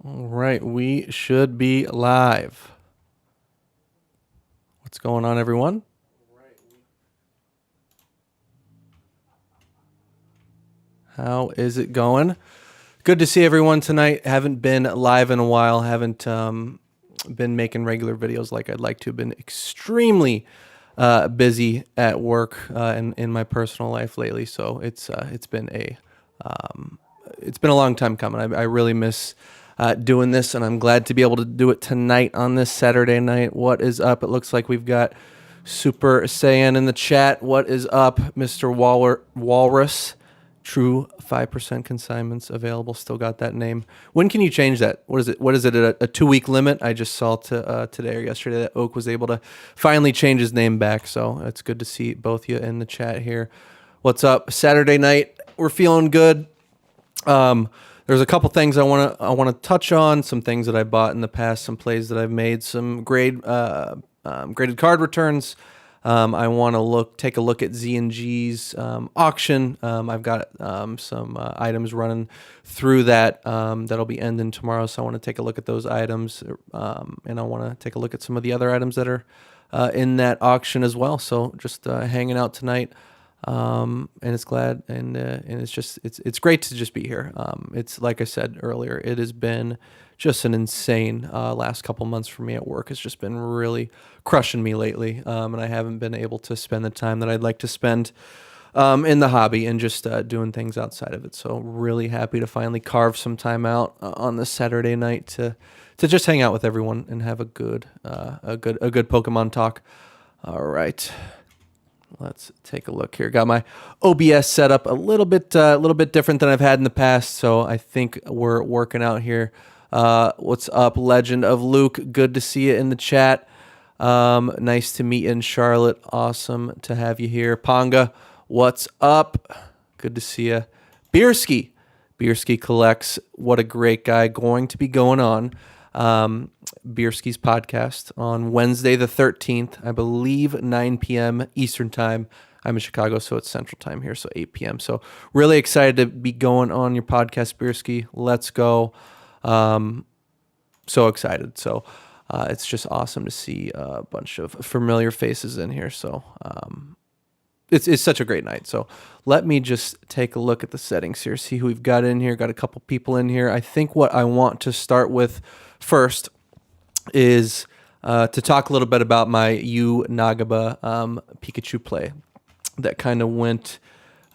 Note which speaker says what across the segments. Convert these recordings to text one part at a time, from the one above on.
Speaker 1: All right, we should be live. What's going on, everyone? How is it going? Good to see everyone tonight. Haven't been live in a while. Haven't been making regular videos like I'd like to. Been extremely busy at work and in my personal life lately. So it's been a long time coming. I really miss doing this, and I'm glad to be able to do it tonight on this Saturday night. What is up? It looks like we've got Super Saiyan in the chat. What is up, Mr. Walrus? True 5% consignments available. Still got that name. When can you change that? What is it? What is it? A 2 week limit? I just saw today or yesterday that Oak was able to finally change his name back. So it's good to see both of you in the chat here. What's up? Saturday night. We're feeling good. There's a couple things I want to touch on. Some things that I bought in the past. Some plays that I've made. Some graded card returns. I want to take a look at Z&G's auction. I've got some items running through that that'll be ending tomorrow, so I want to take a look at those items, and I want to take a look at some of the other items that are in that auction as well. So just hanging out tonight, and it's great to just be here. It's like I said earlier, it has been just an insane last couple months for me at work. It's just been really crushing me lately, and I haven't been able to spend the time that I'd like to spend in the hobby and just doing things outside of it. So really happy to finally carve some time out on this Saturday night to just hang out with everyone and have a good Pokemon talk. All right. Let's take a look here. Got my OBS set up a little bit different than I've had in the past, so I think we're working out here. What's up, Legend of Luke? Good to see you in the chat. Nice to meet you in Charlotte. Awesome to have you here. Ponga, what's up? Good to see you. Beerski collects. What a great guy. Going to be going on Beerski's podcast on Wednesday the 13th, I believe 9 p.m. Eastern time. I'm in Chicago, so it's Central time here, so 8 p.m. So really excited to be going on your podcast, Beerski. Let's go. So excited. So it's just awesome to see a bunch of familiar faces in here. So it's such a great night. So let me just take a look at the settings here, see who we've got in here. Got a couple people in here. I think what I want to start with first is to talk a little bit about my Yu Nagaba Pikachu play that kind of went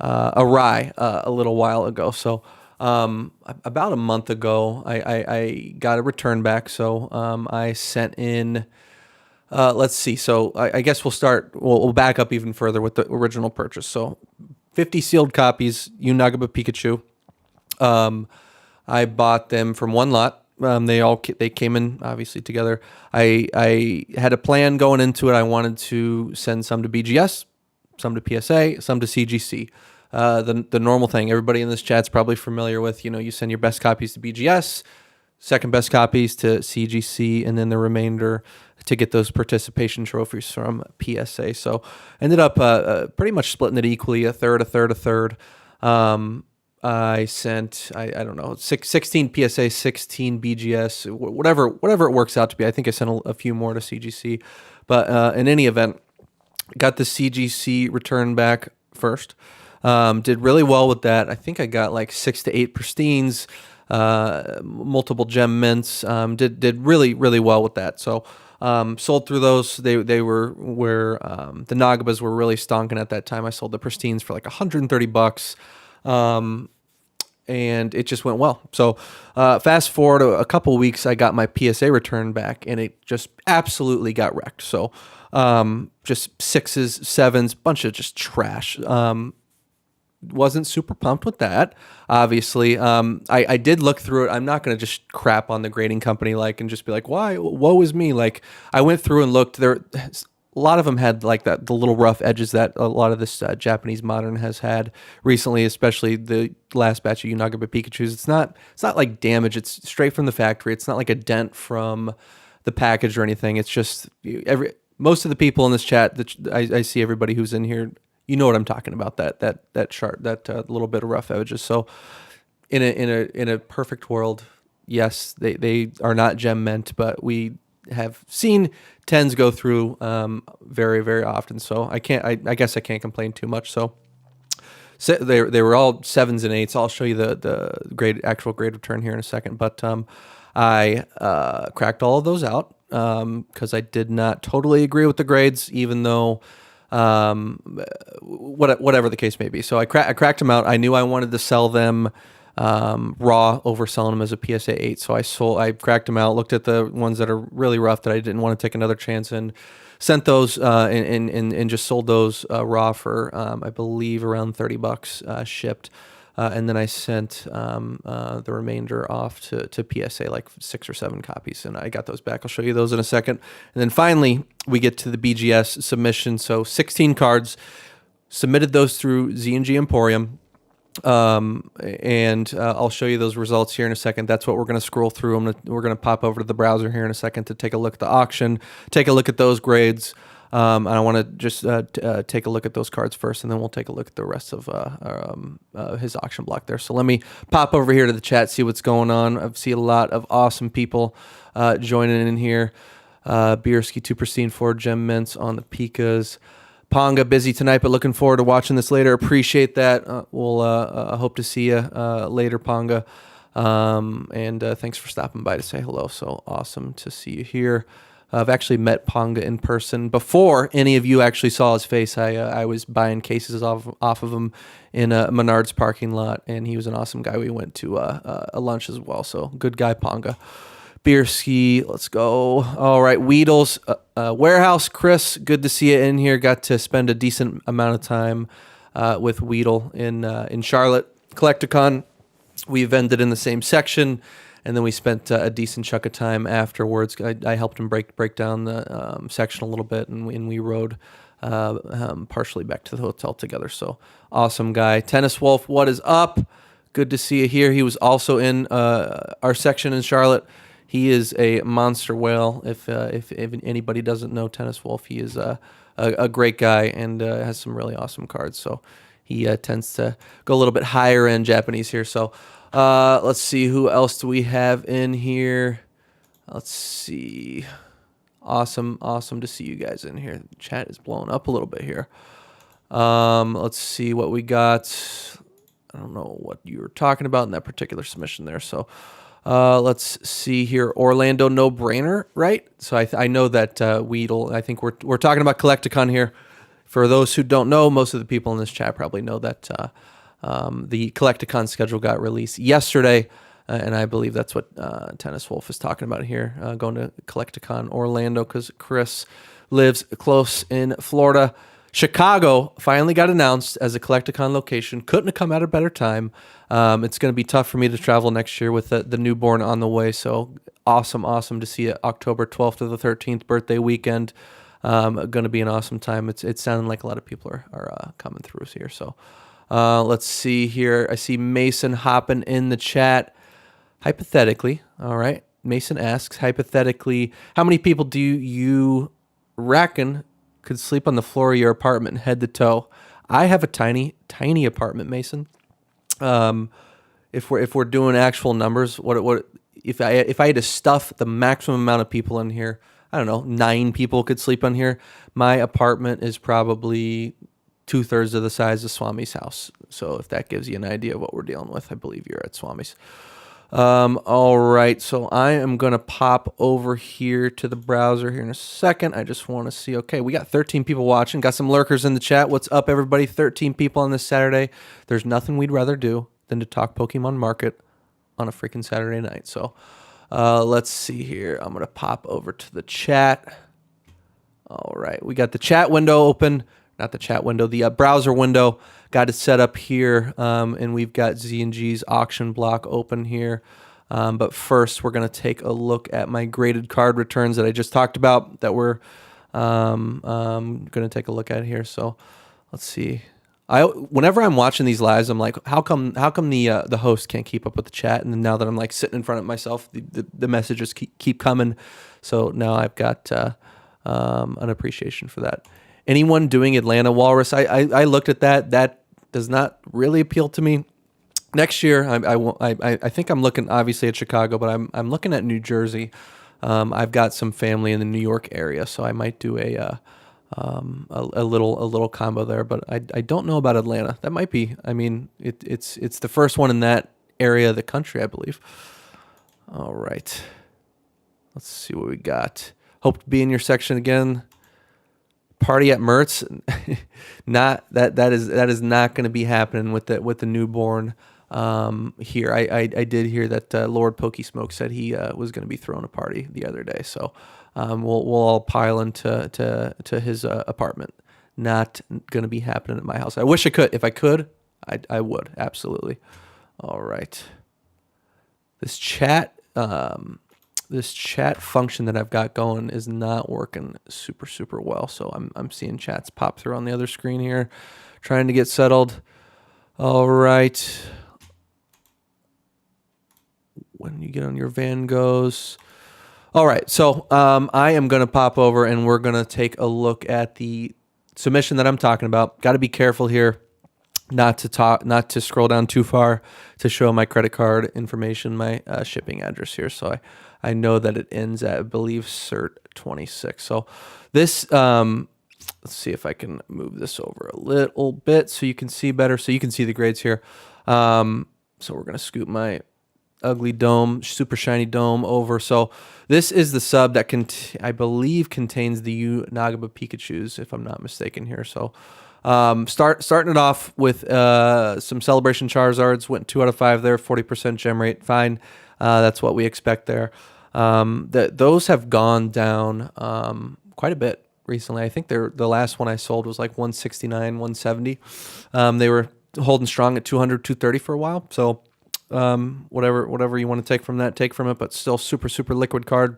Speaker 1: awry a little while ago. So about a month ago, I got a return back. So I sent in, let's see. So I guess we'll back up even further with the original purchase. So 50 sealed copies, Yu Nagaba Pikachu. I bought them from one lot. They came in obviously together. I had a plan going into it. I wanted to send some to BGS, some to PSA, some to CGC. The normal thing everybody in this chat's probably familiar with. You send your best copies to BGS, second best copies to CGC, and then the remainder to get those participation trophies from PSA. So ended up pretty much splitting it equally, a third. I sent, I don't know, 16 PSA, 16 BGS, whatever it works out to be. I think I sent a few more to CGC. But in any event, got the CGC return back first. Did really well with that. I think I got like 6 to 8 pristines, multiple gem mints. Did really, really well with that. So sold through those. They were where the Nagabas were really stonking at that time. I sold the pristines for like $130. And it just went well. So fast forward a couple of weeks, I got my PSA return back, and it just absolutely got wrecked. So just 6s, 7s, bunch of just trash. Wasn't super pumped with that, obviously. I did look through it. I'm not going to just crap on the grading company and just be like, why? Woe is me. Like, I went through and looked. There, a lot of them had like the little rough edges that a lot of this Japanese modern has had recently, especially the last batch of Yu Nagaba Pikachus. It's not like damage. It's straight from the factory. It's not like a dent from the package or anything. It's just most of the people in this chat that I see, everybody who's in here, you know what I'm talking about. That chart, that little bit of rough edges. So in a perfect world, yes, they are not gem mint, but we have seen 10s go through very, very often. So I guess I can't complain too much. So they were all 7s and 8s. I'll show you the actual grade return here in a second. But I cracked all of those out because I did not totally agree with the grades, even though whatever the case may be. So I cracked them out. I knew I wanted to sell them raw over selling them as a PSA 8. So I cracked them out, looked at the ones that are really rough that I didn't want to take another chance in, sent those and just sold those raw for I believe around $30 shipped. And then I sent the remainder off to PSA, like 6 or 7 copies, and I got those back. I'll show you those in a second. And then finally, we get to the BGS submission. So 16 cards, submitted those through Z&G Emporium. And I'll show you those results here in a second. That's what we're going to scroll through. We're going to pop over to the browser here in a second to take a look at the auction, take a look at those grades. And I want to just take a look at those cards first, and then we'll take a look at the rest of his auction block there. So let me pop over here to the chat, see what's going on. I see a lot of awesome people joining in here. Bierski, 2 Pristine, 4 Gem Mints on the Pikas. Ponga, busy tonight, but looking forward to watching this later. Appreciate that. We'll hope to see you later, Ponga. And thanks for stopping by to say hello. So awesome to see you here. I've actually met Ponga in person before any of you actually saw his face. I was buying cases off of him in a Menards parking lot, and he was an awesome guy. We went to a lunch as well. So good guy, Ponga. Bierski, let's go. All right, Weedles, Warehouse, Chris, good to see you in here. Got to spend a decent amount of time with Weedle in Charlotte. Collecticon, we've ended in the same section, and then we spent a decent chunk of time afterwards. I helped him break down the section a little bit, and we rode partially back to the hotel together. So awesome guy. Tennis Wolf, what is up? Good to see you here. He was also in our section in Charlotte. He is a monster whale. If anybody doesn't know Tennis Wolf, he is a great guy and has some really awesome cards. So he tends to go a little bit higher end Japanese here. So let's see, who else do we have in here? Let's see. Awesome to see you guys in here. The chat is blowing up a little bit here. Let's see what we got. I don't know what you were talking about in that particular submission there. So let's see here. Orlando, no brainer, right? So I know that Weedle. I think we're talking about Collecticon here. For those who don't know, most of the people in this chat probably know that the Collecticon schedule got released yesterday, and I believe that's what Tennis Wolf is talking about here, going to Collecticon Orlando because Chris lives close in Florida. Chicago finally got announced as a Collecticon location. Couldn't have come at a better time. It's going to be tough for me to travel next year with the newborn on the way. So awesome to see it. October 12th to the 13th, birthday weekend. Going to be an awesome time. It's sounding like a lot of people are coming through here. So let's see here. I see Mason hopping in the chat. Hypothetically, all right. Mason asks, hypothetically, how many people do you reckon could sleep on the floor of your apartment head to toe? I have a tiny apartment, Mason. If we're doing actual numbers, what if I had to stuff the maximum amount of people in here? I don't know, 9 people could sleep on here. My apartment is probably 2/3 of the size of Swami's house. So if that gives you an idea of what we're dealing with, I believe you're at Swami's. All right, so I am going to pop over here to the browser here in a second. I just want to see, okay, we got 13 people watching, got some lurkers in the chat. What's up, everybody? 13 people on this Saturday. There's nothing we'd rather do than to talk Pokemon Market on a freaking Saturday night. So let's see here. I'm going to pop over to the chat. All right, we got the chat window open. Not the chat window, the browser window. Got it set up here, and we've got Z&G's auction block open here. But first, we're going to take a look at my graded card returns that I just talked about that we're going to take a look at here. So let's see. Whenever I'm watching these lives, I'm like, how come the host can't keep up with the chat? And then now that I'm like sitting in front of myself, the messages keep coming. So now I've got an appreciation for that. Anyone doing Atlanta Walrus? I looked at that. That does not really appeal to me. Next year, I think I'm looking obviously at Chicago, but I'm looking at New Jersey. I've got some family in the New York area, so I might do a little combo there. But I don't know about Atlanta. That might be. I mean, it's the first one in that area of the country, I believe. All right, let's see what we got. Hope to be in your section again. Party at Mertz, not that is not going to be happening with the newborn here. I did hear that Lord Pokey Smoke said he was going to be throwing a party the other day, so we'll all pile into to his apartment. Not going to be happening at my house. I wish I could. If I could, I would absolutely. All right, this chat. This chat function that I've got going is not working super well. So I'm seeing chats pop through on the other screen here, trying to get settled. All right. When you get on your Van Goghs. All right. So I am going to pop over and we're going to take a look at the submission that I'm talking about. Got to be careful here. Not to scroll down too far to show my credit card information, my shipping address here. So I know that it ends at, I believe, cert 26. So this, let's see if I can move this over a little bit so you can see better. So you can see the grades here. So we're going to scoop my ugly dome, super shiny dome over. So this is the sub that I believe contains the Nagaba Pikachus, if I'm not mistaken here. So starting it off with some Celebration Charizards, went 2 out of 5 there, 40% gem rate, fine. That's what we expect there. Those have gone down quite a bit recently. I think the last one I sold was like 169, 170. They were holding strong at 200, 230 for a while. So whatever you want to take from that, take from it, but still super liquid card.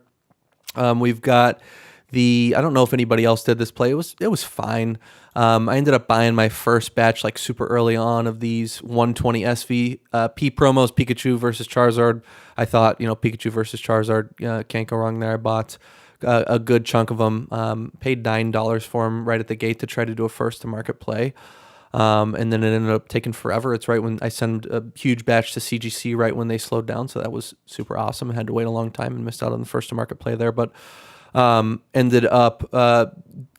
Speaker 1: We've got I don't know if anybody else did this play. It was fine. I ended up buying my first batch like super early on of these 120 SV P promos, Pikachu versus Charizard. I thought, Pikachu versus Charizard, can't go wrong there. I bought a good chunk of them, paid $9 for them right at the gate to try to do a first to market play. And then it ended up taking forever. It's right when I sent a huge batch to CGC right when they slowed down. So that was super awesome. I had to wait a long time and missed out on the first to market play there, but ended up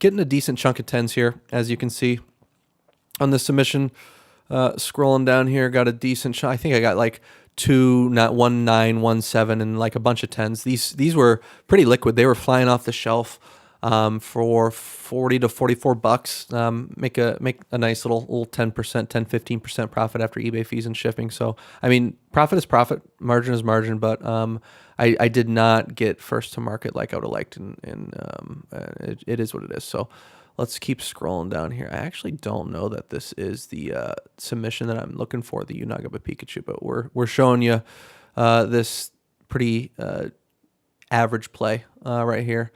Speaker 1: getting a decent chunk of 10s here, as you can see on the submission. Scrolling down here, got a decent shot. I think I got like 2, not 1, 9, 1, 7, and like a bunch of 10s. These were pretty liquid. They were flying off the shelf for $40 to $44. Make a nice little 10%, 10-15% profit after eBay fees and shipping. So I mean, profit is profit, margin is margin, but I did not get first to market like I would have liked, and it is what it is. So let's keep scrolling down here. I actually don't know that this is the submission that I'm looking for, the Unagaba Pikachu, but we're showing you this pretty average play right here.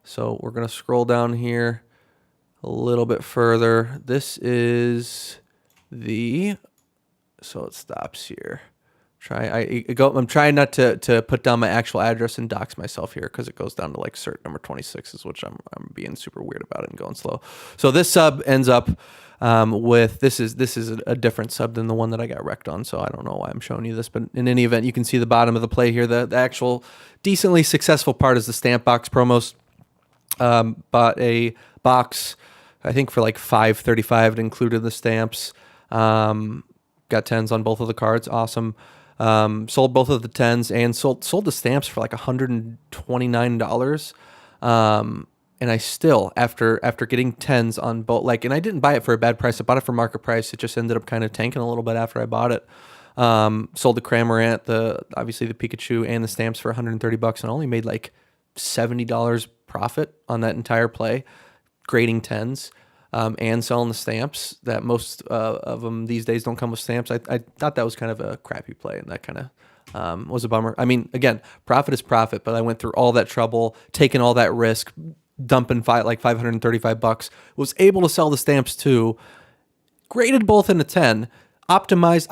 Speaker 1: So we're going to scroll down here a little bit further. This is so it stops here. I'm trying not to put down my actual address and dox myself here because it goes down to like cert number 26, which I'm being super weird about it and going slow. So this sub ends up with this is a different sub than the one that I got wrecked on. So I don't know why I'm showing you this, but in any event, you can see the bottom of the play here. The actual decently successful part is the stamp box promos. Bought a box, I think for like $5.35. It included the stamps. Got 10s on both of the cards. Awesome. Sold both of the 10s and sold the stamps for like $129. And I still, after getting 10s on both, and I didn't buy it for a bad price. I bought it for market price. It just ended up kind of tanking a little bit after I bought it. Sold the Cramorant, obviously the Pikachu and the stamps for $130, and only made like $70 profit on that entire play, grading 10s. And selling the stamps that most of them these days don't come with stamps. I thought that was kind of a crappy play, and that kind of was a bummer. I mean, again, profit is profit, but I went through all that trouble, taking all that risk, dumping $535, was able to sell the stamps too, graded both in a 10, optimize,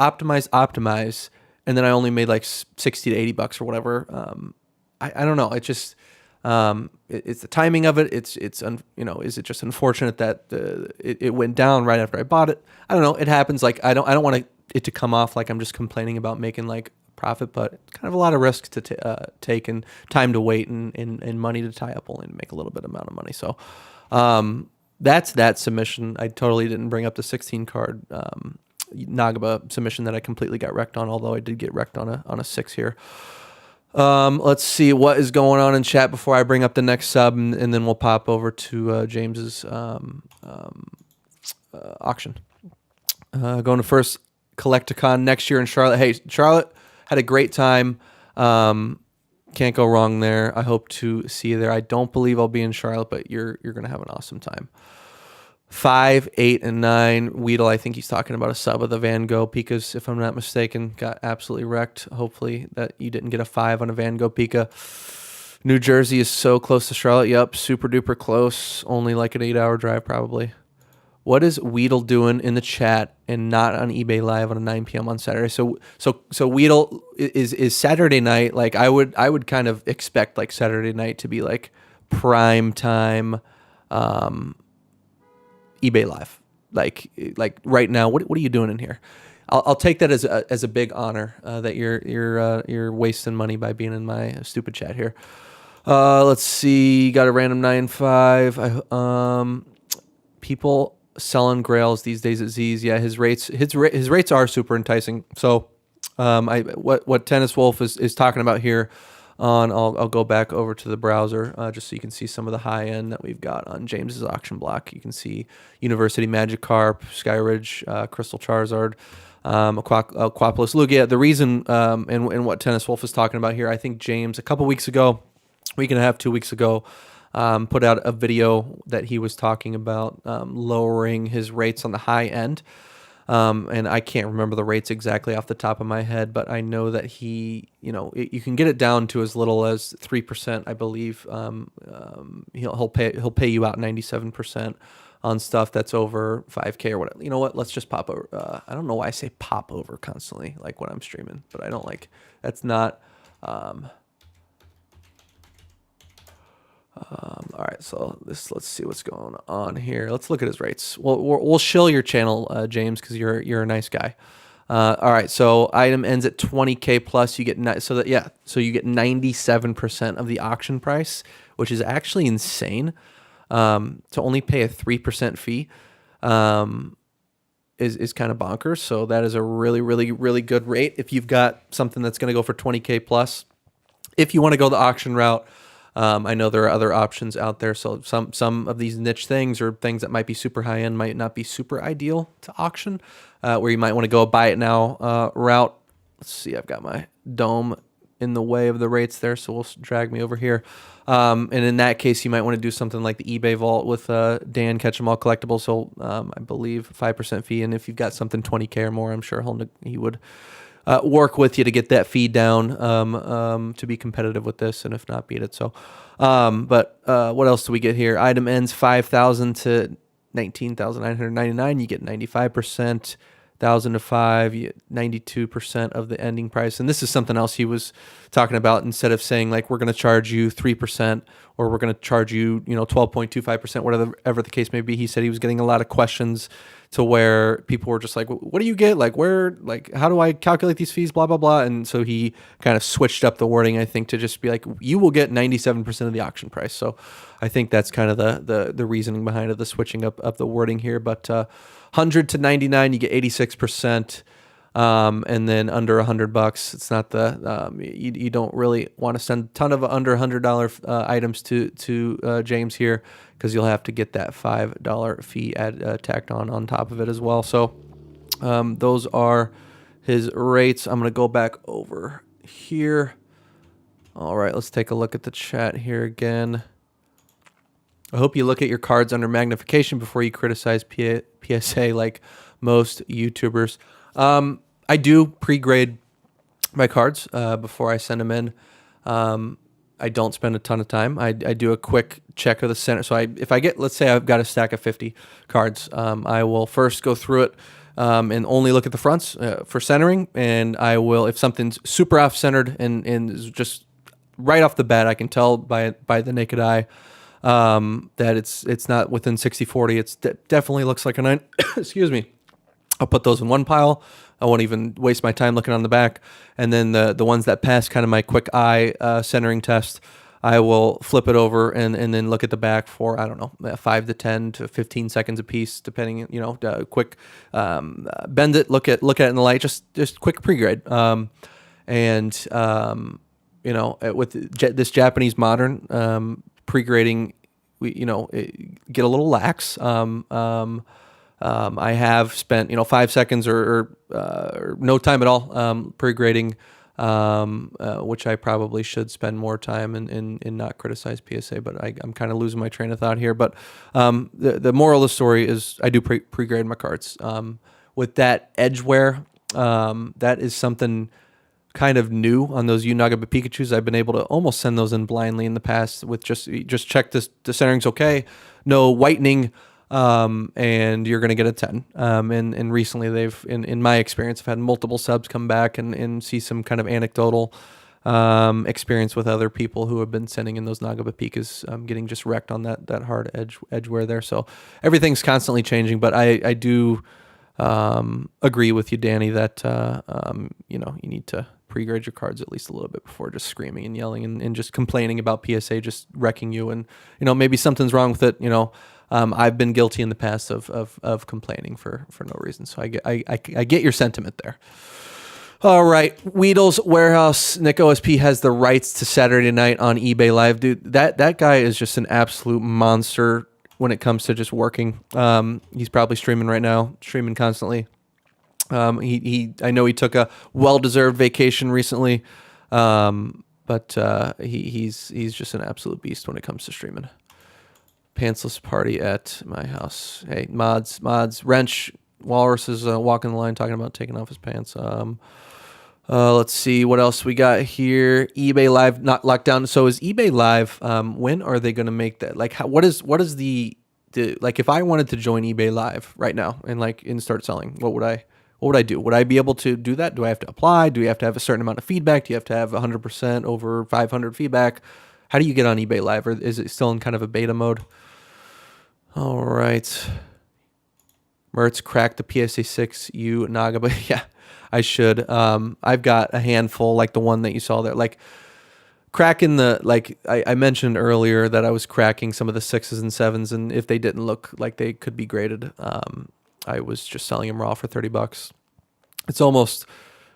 Speaker 1: and then I only made like $60 to $80 or whatever. I don't know. It just... it's the timing of it. Is it just unfortunate that it went down right after I bought it? I don't know. It happens. Like I don't want to it to come off like I'm just complaining about making like profit, but it's kind of a lot of risk to take and time to wait and money to tie up only to make a little bit amount of money. So that's that submission. I totally didn't bring up the 16 card Nagaba submission that I completely got wrecked on, although I did get wrecked on a 6 here. Let's see what is going on in chat before I bring up the next sub, and then we'll pop over to James's auction. Going to first Collecticon next year in Charlotte. Hey, Charlotte, had a great time. Can't go wrong there. I hope to see you there. I don't believe I'll be in Charlotte, but you're gonna have an awesome time. 5, 8, and 9. Weedle, I think he's talking about a sub of the Van Gogh Pikas, if I'm not mistaken. Got absolutely wrecked. Hopefully that you didn't get a 5 on a Van Gogh Pika. New Jersey is so close to Charlotte. Yep, super duper close. Only like an 8-hour drive probably. What is Weedle doing in the chat and not on eBay Live on a 9 p.m. on Saturday? So Weedle is Saturday night. Like I would kind of expect like Saturday night to be like prime time eBay Live. Like right now, what are you doing in here? I'll take that as a big honor that you're wasting money by being in my stupid chat here. Let's see. Got a random 9.5. People selling grails these days at Z's. Yeah, his rates are super enticing. So what Tennis Wolf is talking about here on I'll go back over to the browser just so you can see some of the high end that we've got on James's auction block. You can see University Magikarp, Skyridge, Crystal Charizard, Aquapolis Lugia. The reason and what Tennis Wolf is talking about here, I think James a couple weeks ago, week and a half, 2 weeks ago, put out a video that he was talking about lowering his rates on the high end. And I can't remember the rates exactly off the top of my head, but I know that he, you can get it down to as little as 3%, I believe. He'll pay you out 97% on stuff that's over 5K or whatever. You know what? Let's just pop over. I don't know why I say pop over constantly, like when I'm streaming, but I don't like. That's not. All right, so let's see what's going on here. Let's look at his rates. We'll shill your channel, James, because you're a nice guy. All right, so item ends at 20K plus. You get so you get 97% of the auction price, which is actually insane. To only pay a 3% fee is kind of bonkers. So that is a really, really, really good rate if you've got something that's going to go for 20K plus. If you want to go the auction route. I know there are other options out there, so some of these niche things or things that might be super high end might not be super ideal to auction, where you might want to go buy it now route. Let's see, I've got my dome in the way of the rates there, so we'll drag me over here. And in that case, you might want to do something like the eBay vault with Dan Catch 'em All Collectibles. So I believe 5% fee, and if you've got something 20K or more, I'm sure he would. Work with you to get that fee down to be competitive with this, and if not, beat it. So, but what else do we get here? Item ends 5,000 to 19,999. You get 95%. 1,000 to 5, 92% of the ending price. And this is something else he was talking about. Instead of saying like we're going to charge you 3% or we're going to charge you 12.25%, whatever the case may be. He said he was getting a lot of questions to where people were just like, what do you get? Like how do I calculate these fees? Blah, blah, blah. And so he kind of switched up the wording, I think, to just be like, you will get 97% of the auction price. So I think that's kind of the reasoning behind it, the switching up of the wording here. But 100 to 99, you get 86%. And then under $100, it's not you don't really want to send a ton of under $100 items to James here, because you'll have to get that $5 fee tacked on top of it as well. So those are his rates. I'm going to go back over here. All right, let's take a look at the chat here again. I hope you look at your cards under magnification before you criticize PSA like most YouTubers. I do pre-grade my cards before I send them in. I don't spend a ton of time. I do a quick check of the center. So if I get, let's say I've got a stack of 50 cards, I will first go through it and only look at the fronts for centering. And I will, if something's super off-centered and is just right off the bat, I can tell by the naked eye that it's not within 60/40. It definitely looks like a 9. Excuse me. I'll put those in one pile. I won't even waste my time looking on the back. And then the ones that pass kind of my quick eye centering test, I will flip it over and then look at the back for, I don't know, 5 to 10 to 15 seconds a piece, depending, quick, bend it, look at it in the light, just quick pre-grade. With this Japanese modern pre-grading, we, get a little lax. I have spent, 5 seconds or no time at all pre-grading, which I probably should spend more time and not criticize PSA, but I'm kind of losing my train of thought here. But the moral of the story is I do pre-grade my cards. With that edge wear, that is something kind of new on those Nagaba Pikachus. I've been able to almost send those in blindly in the past with just check this, the centering's okay, no whitening, and you're going to get a 10. And recently they've, in my experience, I've had multiple subs come back and see some kind of anecdotal experience with other people who have been sending in those Nagaba Pikas, getting just wrecked on that hard edge wear there. So everything's constantly changing, but I do agree with you, Danny, that you need to pre-grade your cards at least a little bit before just screaming and yelling and just complaining about PSA just wrecking you, and maybe something's wrong with it. I've been guilty in the past of complaining for no reason, so I get your sentiment there. All right, Weedle's Warehouse. Nick OSP has the rights to Saturday night on eBay Live, dude. That guy is just an absolute monster when it comes to just working. He's probably streaming right now, streaming constantly. I know he took a well-deserved vacation recently, but he's just an absolute beast when it comes to streaming. Pantsless party at my house. Hey, mods, Wrench Walrus is walking the line talking about taking off his pants. Let's see what else we got here. eBay Live not locked down. So is eBay Live? When are they going to make that? Like, what is the like? If I wanted to join eBay Live right now and start selling, what would I do? Would I be able to do that? Do I have to apply? Do you have to have a certain amount of feedback? Do you have to have 100% over 500 feedback? How do you get on eBay Live? Or is it still in kind of a beta mode? All right. Mertz cracked the PSA 6U Nagaba. Yeah, I should. I've got a handful like the one that you saw there. Like cracking I mentioned earlier that I was cracking some of the 6s and 7s, and if they didn't look like they could be graded, I was just selling them raw for $30.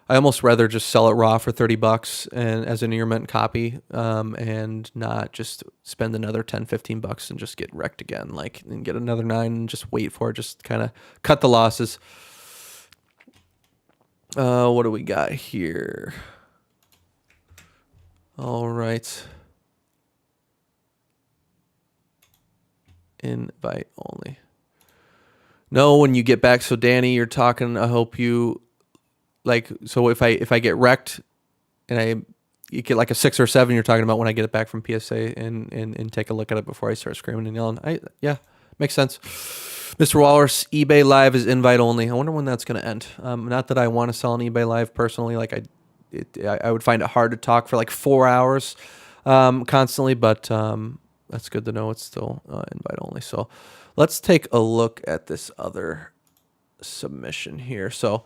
Speaker 1: I almost rather just sell it raw for $30 and as a near mint copy, and not just spend another $10-15 and just get wrecked again, and get another 9 and just wait for it, just kind of cut the losses. What do we got here? All right. Invite only. No, when you get back. So Danny, you're talking, I hope you so if I get wrecked and you get like a 6 or 7, you're talking about when I get it back from PSA and take a look at it before I start screaming and yelling. Yeah, makes sense. Mr. Walrus, eBay Live is invite only. I wonder when that's going to end. Not that I want to sell on eBay Live personally. I would find it hard to talk for 4 hours constantly, but that's good to know it's still invite only. So let's take a look at this other submission here. So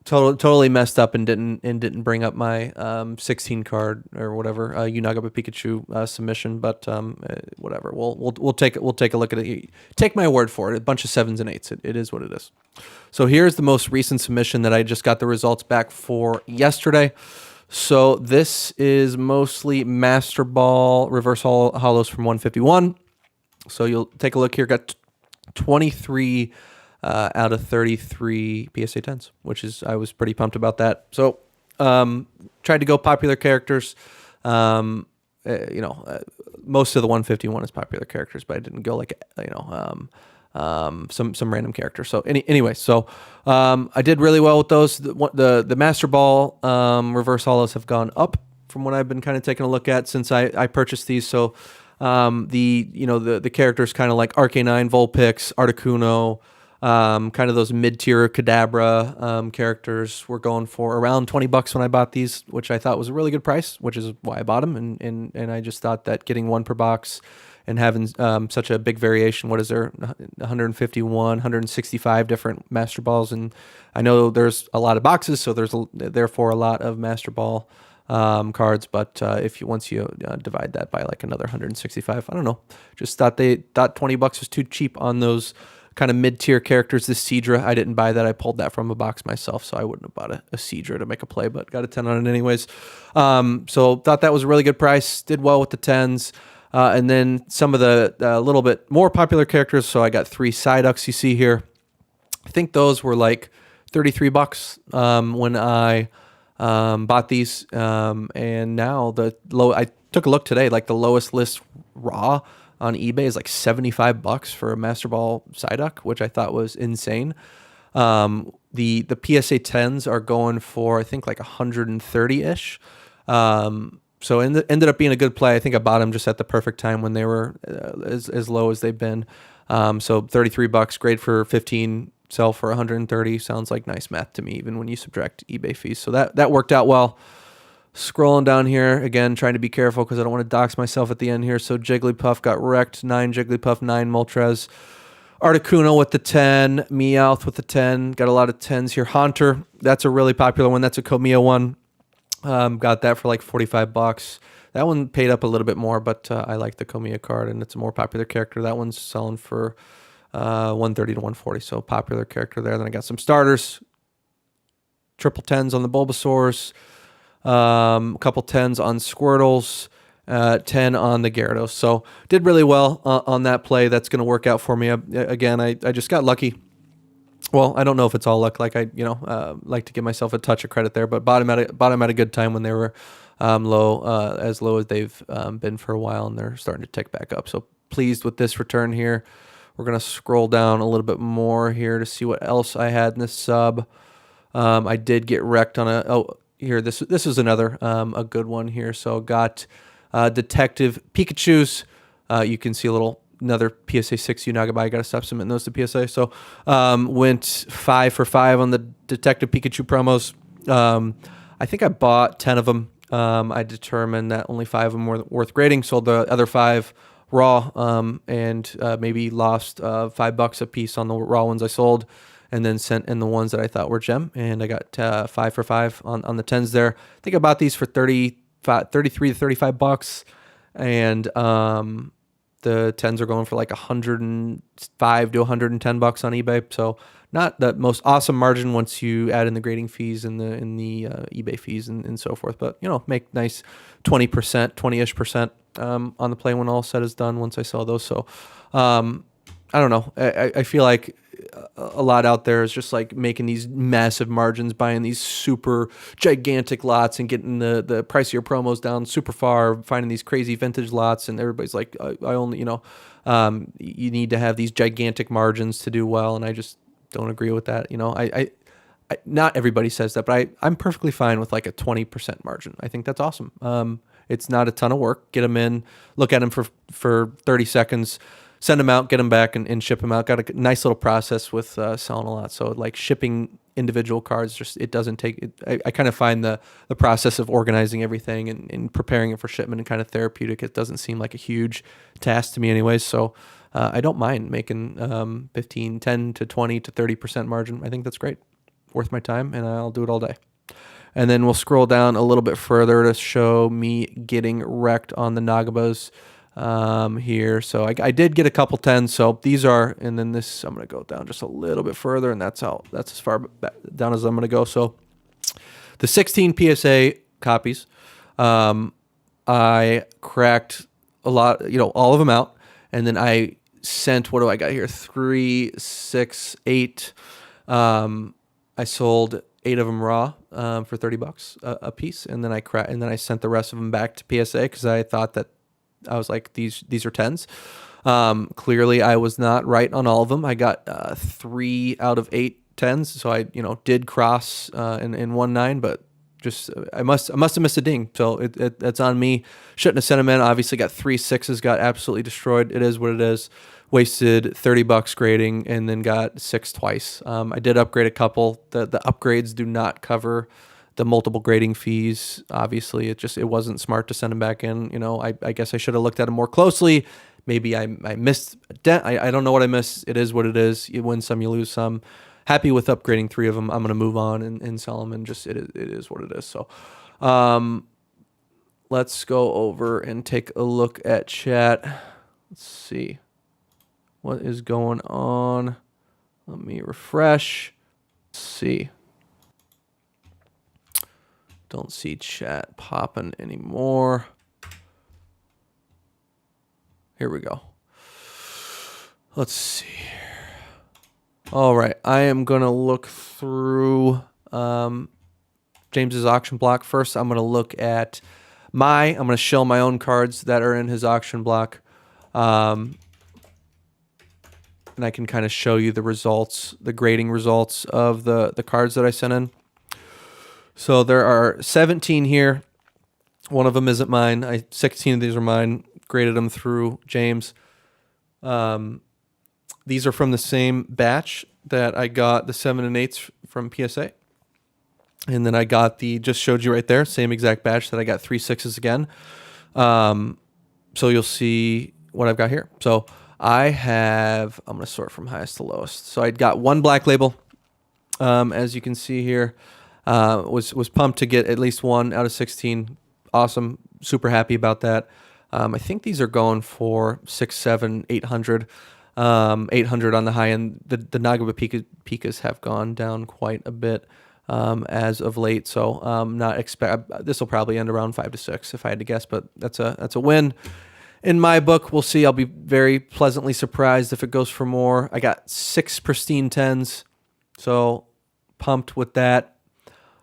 Speaker 1: totally messed up and didn't bring up my 16 card or whatever Nagaba Pikachu submission, but whatever. We'll take a look at it. Take my word for it. A bunch of 7s and 8s. It is what it is. So here's the most recent submission that I just got the results back for yesterday. So this is mostly Master Ball reverse hollows from 151. So you'll take a look here. Got 23 out of 33 PSA 10s, I was pretty pumped about that. So tried to go popular characters. Most of the 151 is popular characters, but I didn't go some random characters. So anyway, I did really well with those. The Master Ball reverse hollows have gone up from what I've been kind of taking a look at since I purchased these. So the characters kind of like Arcanine, Vulpix, Articuno, kind of those mid-tier Kadabra characters were going for around $20 when I bought these, which I thought was a really good price, which is why I bought them. And I just thought that getting one per box and having such a big variation. What is there? 151, 165 different Master Balls, and I know there's a lot of boxes, so there's therefore a lot of Master Ball cards. But if you once you divide that by like another 165, I don't know. Just thought $20 was too cheap on those kind of mid-tier characters. This Seadra, I didn't buy that. I pulled that from a box myself, so I wouldn't have bought a Seadra to make a play, but got a 10 on it anyways. So thought that was a really good price. Did well with the 10s. And then some of the little bit more popular characters. So I got 3 Psyducks you see here. I think those were like $33 when I bought these. And now I took a look today, like the lowest list raw on eBay is like $75 for a Master Ball Psyduck, which I thought was insane. The PSA 10s are going for, I think, like 130-ish. So ended up being a good play. I think I bought them just at the perfect time when they were as low as they've been. So $33, great for 15, sell for 130. Sounds like nice math to me, even when you subtract eBay fees. So that worked out well. Scrolling down here, again, trying to be careful because I don't want to dox myself at the end here. So Jigglypuff got wrecked, 9 Jigglypuff, 9 Moltres. Articuno with the 10, Meowth with the 10. Got a lot of 10s here. Haunter, that's a really popular one. That's a Komiya one. Got that for like $45. That one paid up a little bit more, but I like the Komiya card, and it's a more popular character. That one's selling for 130 to 140, so popular character there. Then I got some starters, triple 10s on the Bulbasaurs, a couple 10s on Squirtles, 10 on the Gyarados. So did really well on that play. That's going to work out for me. Again, I just got lucky. Well, I don't know if it's all luck. Like I like to give myself a touch of credit there, but bought him at a good time when they were low, as low as they've been for a while, and they're starting to tick back up. So pleased with this return here. We're gonna scroll down a little bit more here to see what else I had in this sub. I did get wrecked on here. This is another a good one here. So got Detective Pikachu's. You can see another PSA 6 Unagabai. I got to stop submitting those to PSA. So went 5 for 5 on the Detective Pikachu promos. I think I bought 10 of them. I determined that only 5 of them were worth grading. Sold the other 5 raw, and maybe lost $5 a piece on the raw ones I sold, and then sent in the ones that I thought were gem. And I got 5 for 5 on the 10s there. I think I bought these for $33 to $35, and the 10s are going for like $105 to $110 on eBay. So not the most awesome margin once you add in the grading fees and the eBay fees and so forth. But make nice 20%, 20-ish% on the play when all said is done once I sell those. So I don't know. I feel like a lot out there is just like making these massive margins, buying these super gigantic lots and getting the price of your promos down super far, finding these crazy vintage lots, and everybody's like, I only, you need to have these gigantic margins to do well, and I just don't agree with that. I not everybody says that, but I'm perfectly fine with like a 20% margin. I think that's awesome. It's not a ton of work. Get them in, look at them for 30 seconds, send them out, get them back, and ship them out. Got a nice little process with selling a lot. So like shipping individual cards, just it doesn't take it. I kind of find the process of organizing everything and preparing it for shipment and kind of therapeutic. It doesn't seem like a huge task to me anyways. So I don't mind making 15, 10 to 20 to 30% margin. I think that's great. Worth my time, and I'll do it all day. And then we'll scroll down a little bit further to show me getting wrecked on the Nagabas here. So I did get a couple 10s. So these are, and then this, I'm going to go down just a little bit further, and that's as far down as I'm going to go. So the 16 PSA copies, I cracked a lot, all of them out. And then I sent, what do I got here? 3, 6, 8. I sold 8 of them raw for $30 a piece, and then I sent the rest of them back to PSA because I thought that I was like, these are 10s. Clearly, I was not right on all of them. I got 3 out of 8 10s, so I did cross in 1-9, but just I must have missed a ding. So that's on me. Shouldn't have sent them in. Obviously, got 3 6s, got absolutely destroyed. It is what it is. Wasted $30 grading, and then got 6 twice. I did upgrade a couple. The upgrades do not cover the multiple grading fees. Obviously, it wasn't smart to send them back in. I guess I should have looked at them more closely. maybe I missed a dent. I don't know what I missed. It is what it is. You win some, you lose some. Happy with upgrading 3 of them. I'm going to move on and sell them, and just it is what it is. So let's go over and take a look at chat. Let's see what is going on. Let me refresh. Let's see. Don't see chat popping anymore. Here we go. Let's see. All right. I am going to look through James's auction block first. I'm going to look at I'm going to show my own cards that are in his auction block. And I can kind of show you the results, the grading results of the cards that I sent in. So there are 17 here. One of them isn't mine. 16 of these are mine. Graded them through James. These are from the same batch that I got the 7 and 8s from PSA. And then I got just showed you right there, same exact batch that I got 3 6s again. So you'll see what I've got here. So I'm going to sort from highest to lowest. So I got 1 black label. As you can see here, was pumped to get at least 1 out of 16. Awesome. Super happy about that. I think these are going for 6, 7, 800. 800 on the high end. The Nagaba Pikas have gone down quite a bit as of late. So this will probably end around 5 to 6 if I had to guess, but that's a win. In my book, we'll see. I'll be very pleasantly surprised if it goes for more. I got 6 pristine 10s, so pumped with that.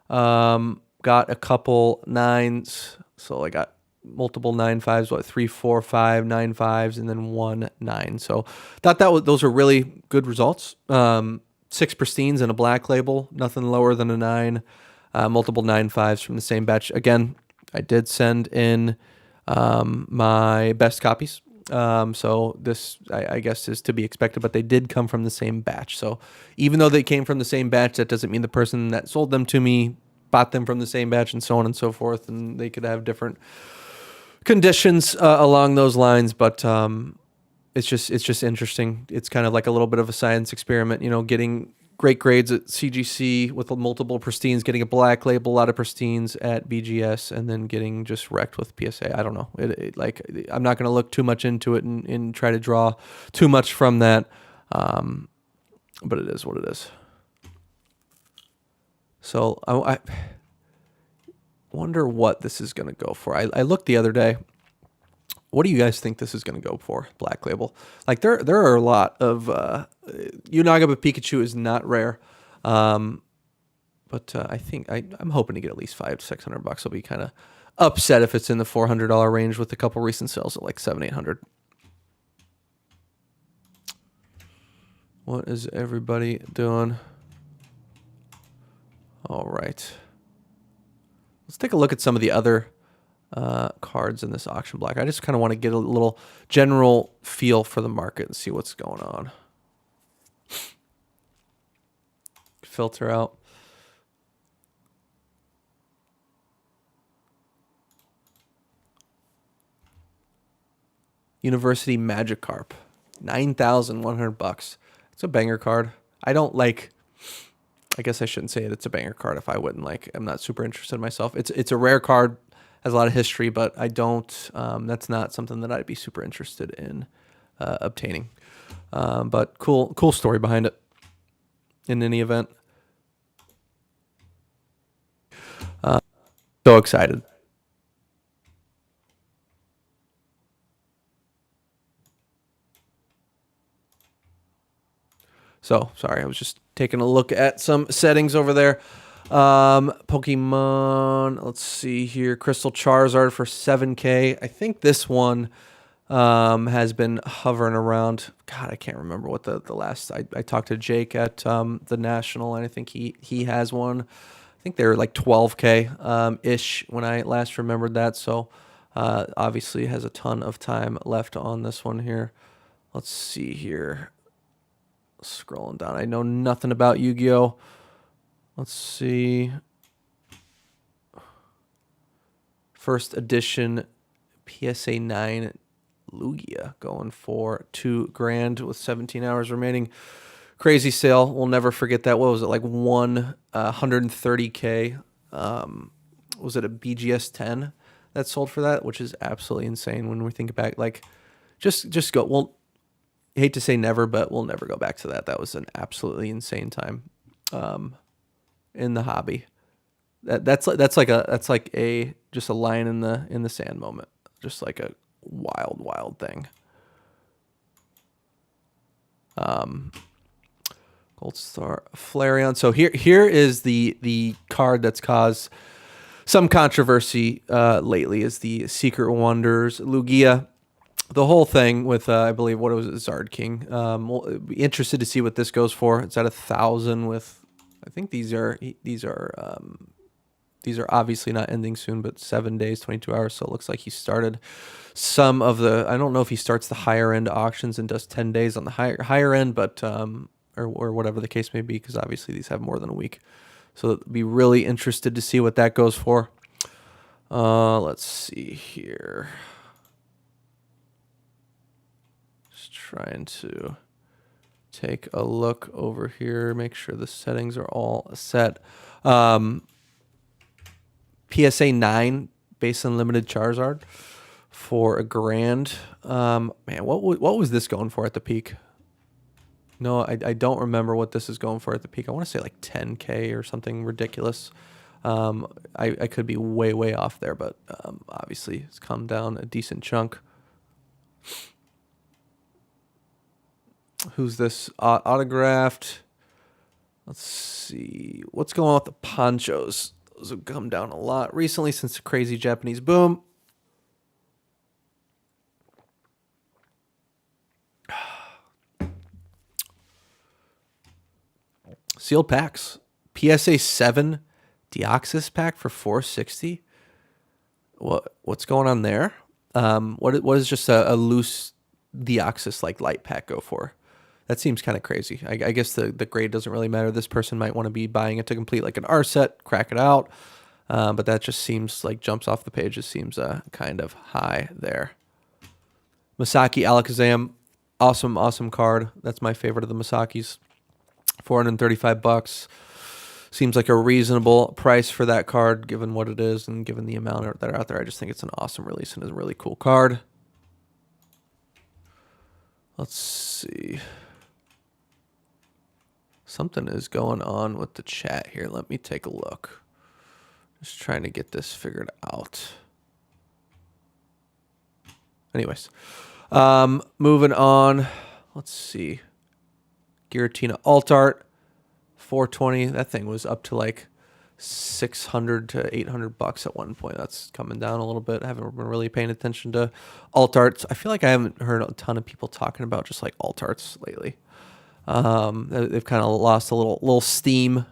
Speaker 1: Got a couple 9s, so I got multiple 9.5s, 3, 4, 5, 9.5s, and then 1 9. So thought those were really good results. 6 pristines and a black label, nothing lower than a 9. Multiple 9.5s from the same batch. Again, I did send in my best copies. So this, I guess, is to be expected, but they did come from the same batch. So even though they came from the same batch, that doesn't mean the person that sold them to me bought them from the same batch, and so on and so forth. And they could have different conditions along those lines. But it's just interesting. It's kind of like a little bit of a science experiment, getting great grades at CGC with multiple pristines, getting a black label, a lot of pristines at BGS, and then getting just wrecked with PSA. I don't know. I'm not going to look too much into it and try to draw too much from that. But it is what it is. So I wonder what this is going to go for. I looked the other day. What do you guys think this is going to go for? Black label. Like there are a lot of Unagaba Pikachu is not rare, but I think I'm hoping to get at least $500 to $600. I'll be kind of upset if it's in the $400 range with a couple recent sales at like $700, $800. What is everybody doing? All right. Let's take a look at some of the other cards in this auction block. I just kind of want to get a little general feel for the market and see what's going on. Filter out. University Magikarp, $9,100. It's a banger card. I guess I shouldn't say it. It's a banger card if I wouldn't like. I'm not super interested myself. It's a rare card, has a lot of history, but I don't. That's not something that I'd be super interested in obtaining. But cool story behind it. In any event, so excited. So sorry, I was just taking a look at some settings over there. Pokemon, let's see here. Crystal Charizard for 7K. I think this one has been hovering around. God, I can't remember what the last. I talked to Jake at the National, and I think he has one. I think they were like 12K ish when I last remembered that. So obviously has a ton of time left on this one here. Let's see here. Scrolling down. I know nothing about Yu-Gi-Oh! Let's see. First edition PSA 9 Lugia going for $2,000 with 17 hours remaining. Crazy sale. We'll never forget that. What was it, like 130K? Was it a BGS 10 that sold for that? Which is absolutely insane when we think back. Like, just go. Well, hate to say never, but we'll never go back to that. That was an absolutely insane time in the hobby. That's like a just a line in the sand moment. Just like a wild thing. Gold Star Flareon. So here is the card that's caused some controversy lately, is the Secret Wonders Lugia. The whole thing with I believe, what was it, Zard King. We'll be interested to see what this goes for. It's at 1,000 with, I think these are obviously not ending soon, but 7 days, 22 hours. So it looks like he started some of the, I don't know if he starts the higher end auctions and does 10 days on the higher end, but or whatever the case may be, because obviously these have more than a week. So be really interested to see what that goes for. Let's see here. Just trying to take a look over here, make sure the settings are all set. PSA 9 base unlimited Charizard for $1,000. Man, what was this going for at the peak? No, I don't remember what this is going for at the peak. I want to say like 10K or something ridiculous. I could be way off there, but obviously it's come down a decent chunk. Who's this? Autographed. Let's see. What's going on with the ponchos? Those have come down a lot recently since the crazy Japanese boom. Sealed packs. PSA 7 Deoxys pack for $460. What's going on there? What is just a loose Deoxys like light pack go for? That seems kind of crazy. I guess the grade doesn't really matter. This person might want to be buying it to complete like an R set, crack it out. But that just seems like jumps off the page. It seems kind of high there. Masaki Alakazam, awesome card. That's my favorite of the Masakis. $435. Seems like a reasonable price for that card, given what it is and given the amount that are out there. I just think it's an awesome release and is a really cool card. Let's see. Something is going on with the chat here. Let me take a look. Just trying to get this figured out. Anyways, moving on. Let's see. Giratina Alt Art, $420. That thing was up to like $600 to $800 at one point. That's coming down a little bit. I haven't been really paying attention to alt arts. I feel like I haven't heard a ton of people talking about just like alt arts lately. They've kind of lost a little steam.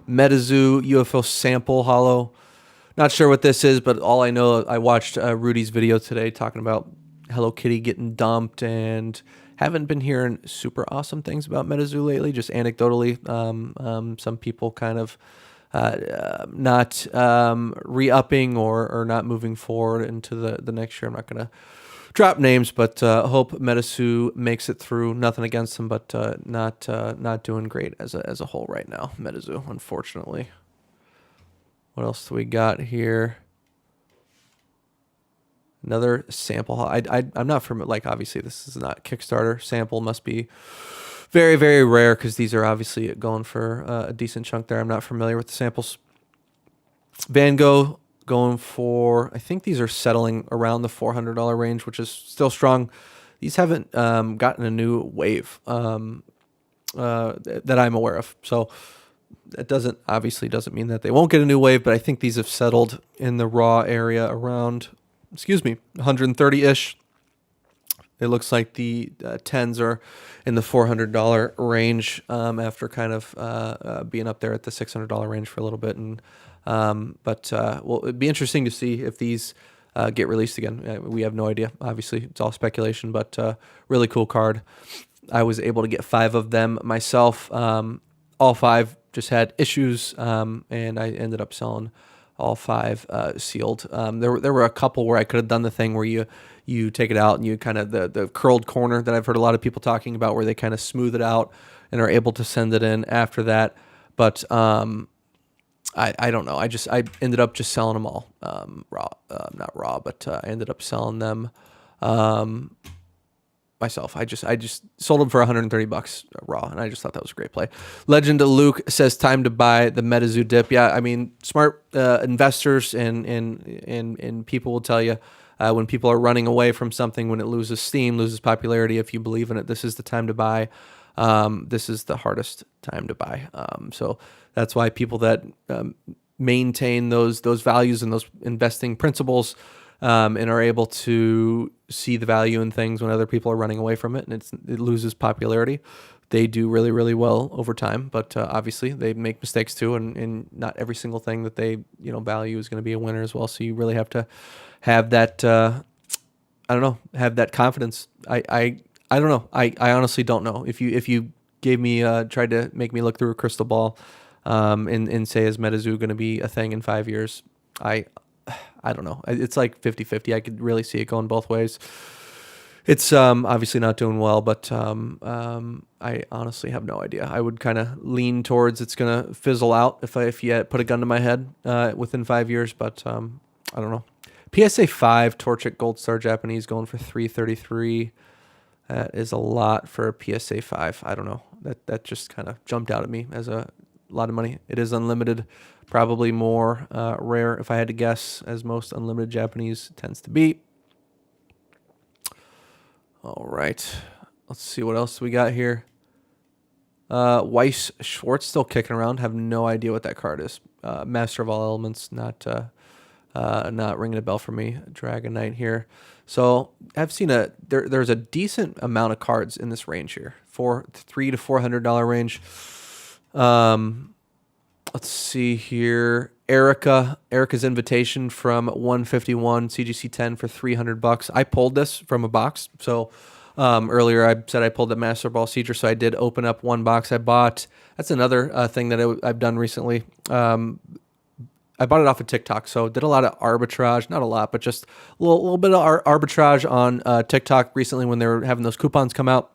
Speaker 1: Metazoo UFO sample hollow. Not sure what this is, but all I know, I watched Rudy's video today talking about Hello Kitty getting dumped, and haven't been hearing super awesome things about Metazoo lately, just anecdotally. Some people kind of not re-upping or not moving forward into the next year. I'm not going to drop names, but hope Metazoo makes it through. Nothing against them, but not doing great as a whole right now, Metazoo, unfortunately. What else do we got here? Another sample. I'm not familiar. Like, obviously, this is not Kickstarter. Sample must be very, very rare because these are obviously going for a decent chunk there. I'm not familiar with the samples. Van Gogh going for, I think these are settling around the $400 range, which is still strong. These haven't gotten a new wave that I'm aware of. So that obviously doesn't mean that they won't get a new wave, but I think these have settled in the raw area around, 130-ish. It looks like the 10s are in the $400 range after kind of being up there at the $600 range for a little bit. And but it'd be interesting to see if these get released again. We have no idea. Obviously, it's all speculation, but really cool card. I was able to get 5 of them myself. All 5 just had issues, and I ended up selling all 5 sealed. There were a couple where I could have done the thing where you take it out and you kind of the curled corner that I've heard a lot of people talking about, where they kind of smooth it out and are able to send it in after that. But I don't know. I ended up just selling them all raw, not raw, but I ended up selling them myself. I just sold them for $130 raw, and I just thought that was a great play. Legend of Luke says time to buy the MetaZoo dip. Yeah, I mean, smart investors and people will tell you when people are running away from something, when it loses steam, loses popularity, if you believe in it, this is the time to buy. This is the hardest time to buy. So that's why people that maintain those values and those investing principles and are able to see the value in things when other people are running away from it and it loses popularity, they do really, really well over time. But obviously they make mistakes too, and not every single thing that they value is going to be a winner as well. So you really have to have that have that confidence. I don't know. I honestly don't know. If you gave me tried to make me look through a crystal ball and say, is MetaZoo going to be a thing in 5 years? I don't know. It's like 50-50. I could really see it going both ways. It's obviously not doing well, but I honestly have no idea. I would kind of lean towards it's going to fizzle out if you put a gun to my head within 5 years, but I don't know. PSA 5 Torchic Gold Star Japanese going for $333. That is a lot for a PSA 5. I don't know. That just kind of jumped out at me as a lot of money. It is unlimited, probably more rare if I had to guess, as most unlimited Japanese tends to be. All right. Let's see what else we got here. Weiss Schwartz still kicking around. Have no idea what that card is. Master of all elements, not ringing a bell for me. Dragon Knight here. So I've seen there's a decent amount of cards in this range here, $300 to $400 range. Let's see here. Erica's Invitation from 151 CGC 10 for $300. I pulled this from a box. So earlier I said I pulled the Master Ball Siege, so I did open up one box I bought. That's another thing that I've done recently. I bought it off of TikTok, so did a lot of arbitrage. Not a lot, but just a little bit of arbitrage on TikTok recently when they were having those coupons come out.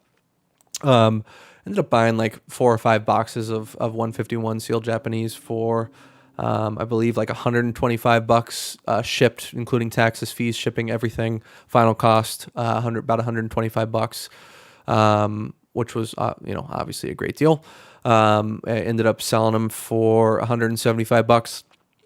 Speaker 1: Ended up buying like 4 or 5 boxes of 151 sealed Japanese for, I believe, like $125 shipped, including taxes, fees, shipping, everything. Final cost about $125, which was obviously a great deal. I ended up selling them for $175.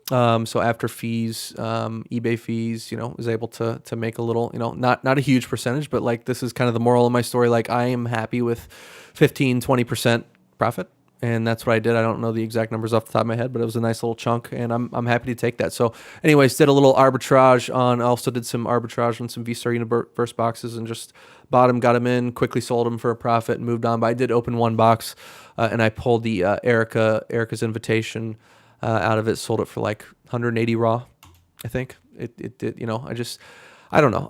Speaker 1: So after fees, eBay fees, was able to make a little, not a huge percentage, but like this is kind of the moral of my story. Like I am happy with 15-20% profit, and that's what I did. I don't know the exact numbers off the top of my head, but it was a nice little chunk, and I'm happy to take that. So anyways, did a little arbitrage also did some arbitrage on some V-Star Universe boxes and just bought them, got them in, quickly sold them for a profit and moved on. But I did open one box, and I pulled the Erica's Invitation out of it, sold it for like 180 raw, I think. It did, I don't know.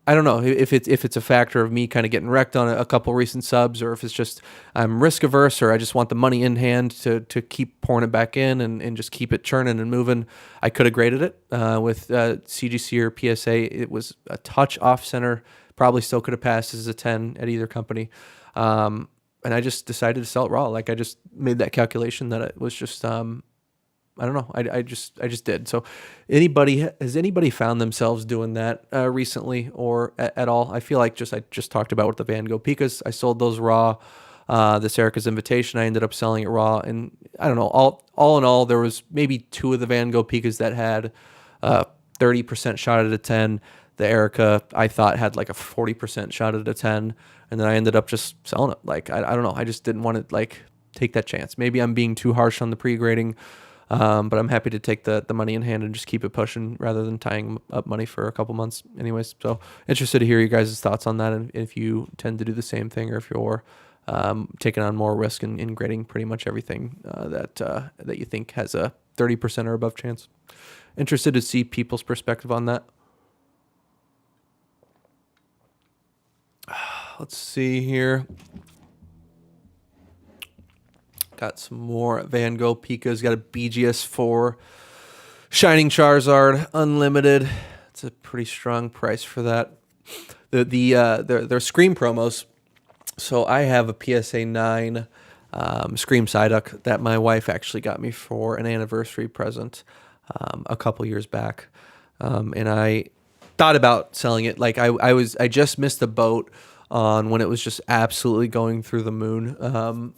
Speaker 1: I don't know if it's a factor of me kind of getting wrecked on a couple recent subs, or if it's just I'm risk averse, or I just want the money in hand to keep pouring it back in and just keep it churning and moving. I could have graded it with CGC or PSA. It was a touch off center. Probably still could have passed as a 10 at either company. And I just decided to sell it raw. Like I just made that calculation that it was just, I don't know. I just did. So has anybody found themselves doing that recently or at all? I feel like I just talked about with the Van Gogh Pikas. I sold those raw. This Erica's Invitation, I ended up selling it raw. And I don't know, all in all, there was maybe 2 of the Van Gogh Pikas that had 30% shot at a 10. The Erica, I thought, had like a 40% shot at a 10. And then I ended up just selling it. Like, I don't know. I just didn't want to like take that chance. Maybe I'm being too harsh on the pre-grading. But I'm happy to take the money in hand and just keep it pushing rather than tying up money for a couple months anyways. So interested to hear you guys' thoughts on that, and if you tend to do the same thing, or if you're taking on more risk and grading pretty much everything that you think has a 30% or above chance. Interested to see people's perspective on that. Let's see here. Got some more Van Gogh Pika's. Got a BGS4 Shining Charizard Unlimited. It's a pretty strong price for that. Their Scream promos. So I have a PSA 9 Scream Psyduck that my wife actually got me for an anniversary present a couple years back. And I thought about selling it. Like I just missed the boat on when it was just absolutely going through the moon.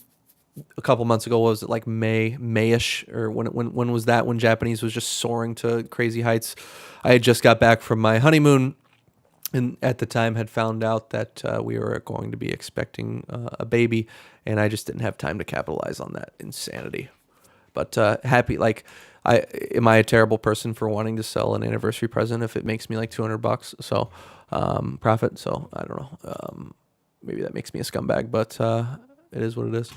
Speaker 1: A couple months ago, what was it, like Mayish, or when was that, when Japanese was just soaring to crazy heights? I had just got back from my honeymoon, and at the time had found out that we were going to be expecting a baby, and I just didn't have time to capitalize on that insanity. But happy, like, am I a terrible person for wanting to sell an anniversary present if it makes me like $200? So profit. So I don't know. Maybe that makes me a scumbag, but it is what it is.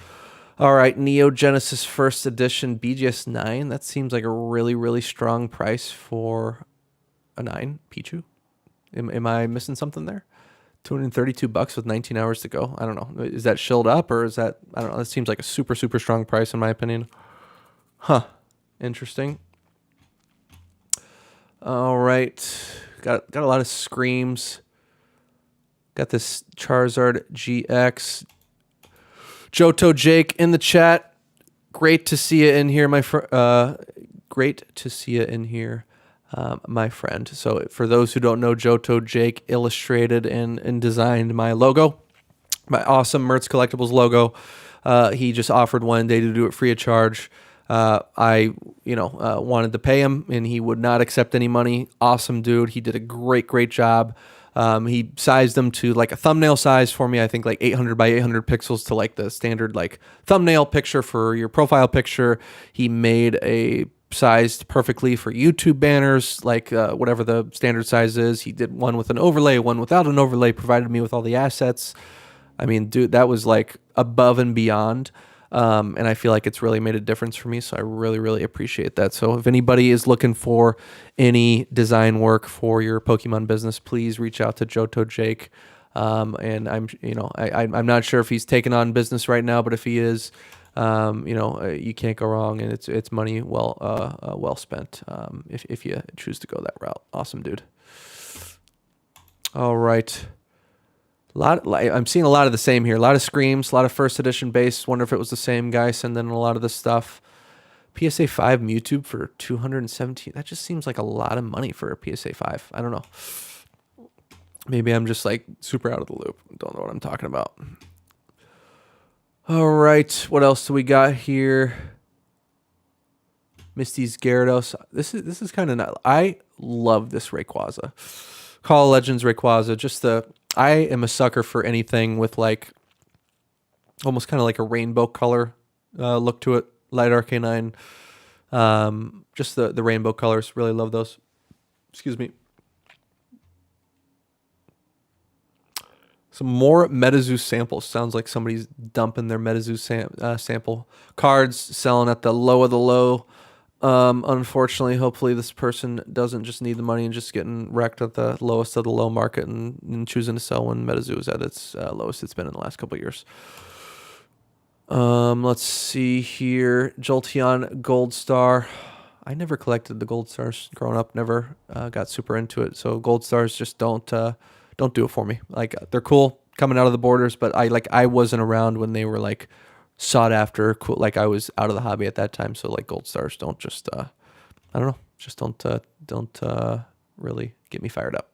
Speaker 1: All right, Neo Genesis First Edition BGS 9. That seems like a really, really strong price for a 9 Pichu. Am I missing something there? $232 with 19 hours to go. I don't know. Is that shilled up, or is that, I don't know. That seems like a super, super strong price in my opinion. Huh. Interesting. All right. Got a lot of Screams. Got this Charizard GX. Johto Jake in the chat. Great to see you in here, my great to see you in here, my friend. So for those who don't know, Johto Jake illustrated and designed my logo, my awesome Mertz Collectibles logo. He just offered one day to do it free of charge. I wanted to pay him, and he would not accept any money. Awesome dude. He did a great job. He sized them to like a thumbnail size for me. I think like 800 by 800 pixels to like the standard like thumbnail picture for your profile picture. He made a sized perfectly for YouTube banners, like whatever the standard size is. He did one with an overlay, one without an overlay, provided me with all the assets. I mean, dude, that was like above and beyond. And I feel like it's really made a difference for me. So I really, really appreciate that. So if anybody is looking for any design work for your Pokemon business, please reach out to Johto Jake. And I'm not sure if he's taking on business right now, but if he is, you can't go wrong, and it's money well spent. If you choose to go that route. Awesome, dude. All right. I'm seeing a lot of the same here. A lot of Screams, a lot of first edition base. Wonder if it was the same guy sending a lot of this stuff. PSA 5 Mewtwo for 217. That just seems like a lot of money for a PSA 5. I don't know. Maybe I'm just like super out of the loop. Don't know what I'm talking about. All right. What else do we got here? Misty's Gyarados. This is kind of not. I love this Rayquaza. Call of Legends Rayquaza. I am a sucker for anything with like almost kind of like a rainbow color look to it. Light Arcanine. Just the rainbow colors. Really love those. Excuse me. Some more Metazoo samples. Sounds like somebody's dumping their Metazoo sample cards, selling at the low of the low. Unfortunately, hopefully this person doesn't just need the money and just getting wrecked at the lowest of the low market and choosing to sell when Metazoo is at its lowest it's been in the last couple of years. Let's see here. Jolteon Gold Star. I never collected the Gold Stars growing up. Never got super into it. So Gold Stars just don't do it for me. Like, they're cool coming out of the borders, but I wasn't around when they were like sought after, cool. Like, I was out of the hobby at that time, so like Gold Stars don't just I don't know, just don't really get me fired up.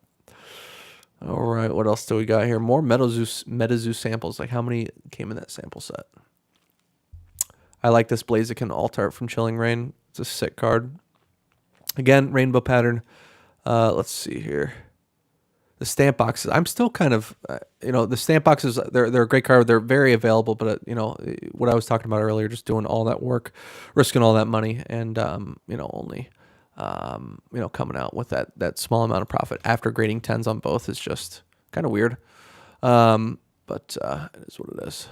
Speaker 1: All right, what else do we got here? More Metazoo samples. Like, how many came in that sample set? I like this Blaziken Alt Art from Chilling Reign. It's a sick card. Again, rainbow pattern. Let's see here. The stamp boxes, I'm still kind of, the stamp boxes, they're a great card. They're very available, but, what I was talking about earlier, just doing all that work, risking all that money, and, only, coming out with that small amount of profit after grading 10s on both is just kind of weird. But it is what it is.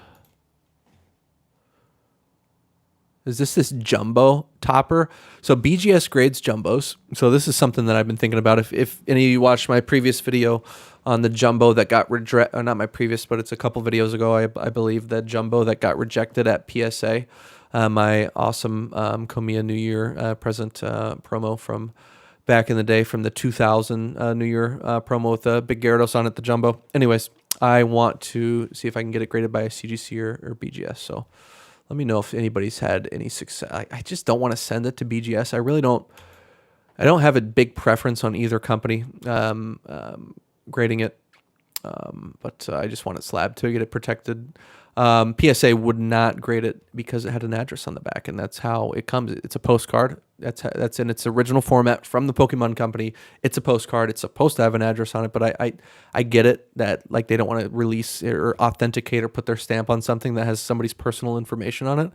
Speaker 1: Is this jumbo topper? So BGS grades jumbos. So this is something that I've been thinking about. If any of you watched my previous video on the jumbo that got not my previous, but it's a couple videos ago, I believe, the jumbo that got rejected at PSA. my awesome Komiya New Year present promo from back in the day, from the 2000 New Year promo with big Gyarados on it, the jumbo. Anyways, I want to see if I can get it graded by a CGC or BGS. So let me know if anybody's had any success. I just don't want to send it to BGS. I really don't. I don't have a big preference on either company grading it, but I just want it slabbed to get it protected. PSA would not grade it because it had an address on the back, and that's how it comes. It's a postcard. That's in its original format from the Pokemon Company. It's a postcard. It's supposed to have an address on it, but I get it that like they don't want to release or authenticate or put their stamp on something that has somebody's personal information on it.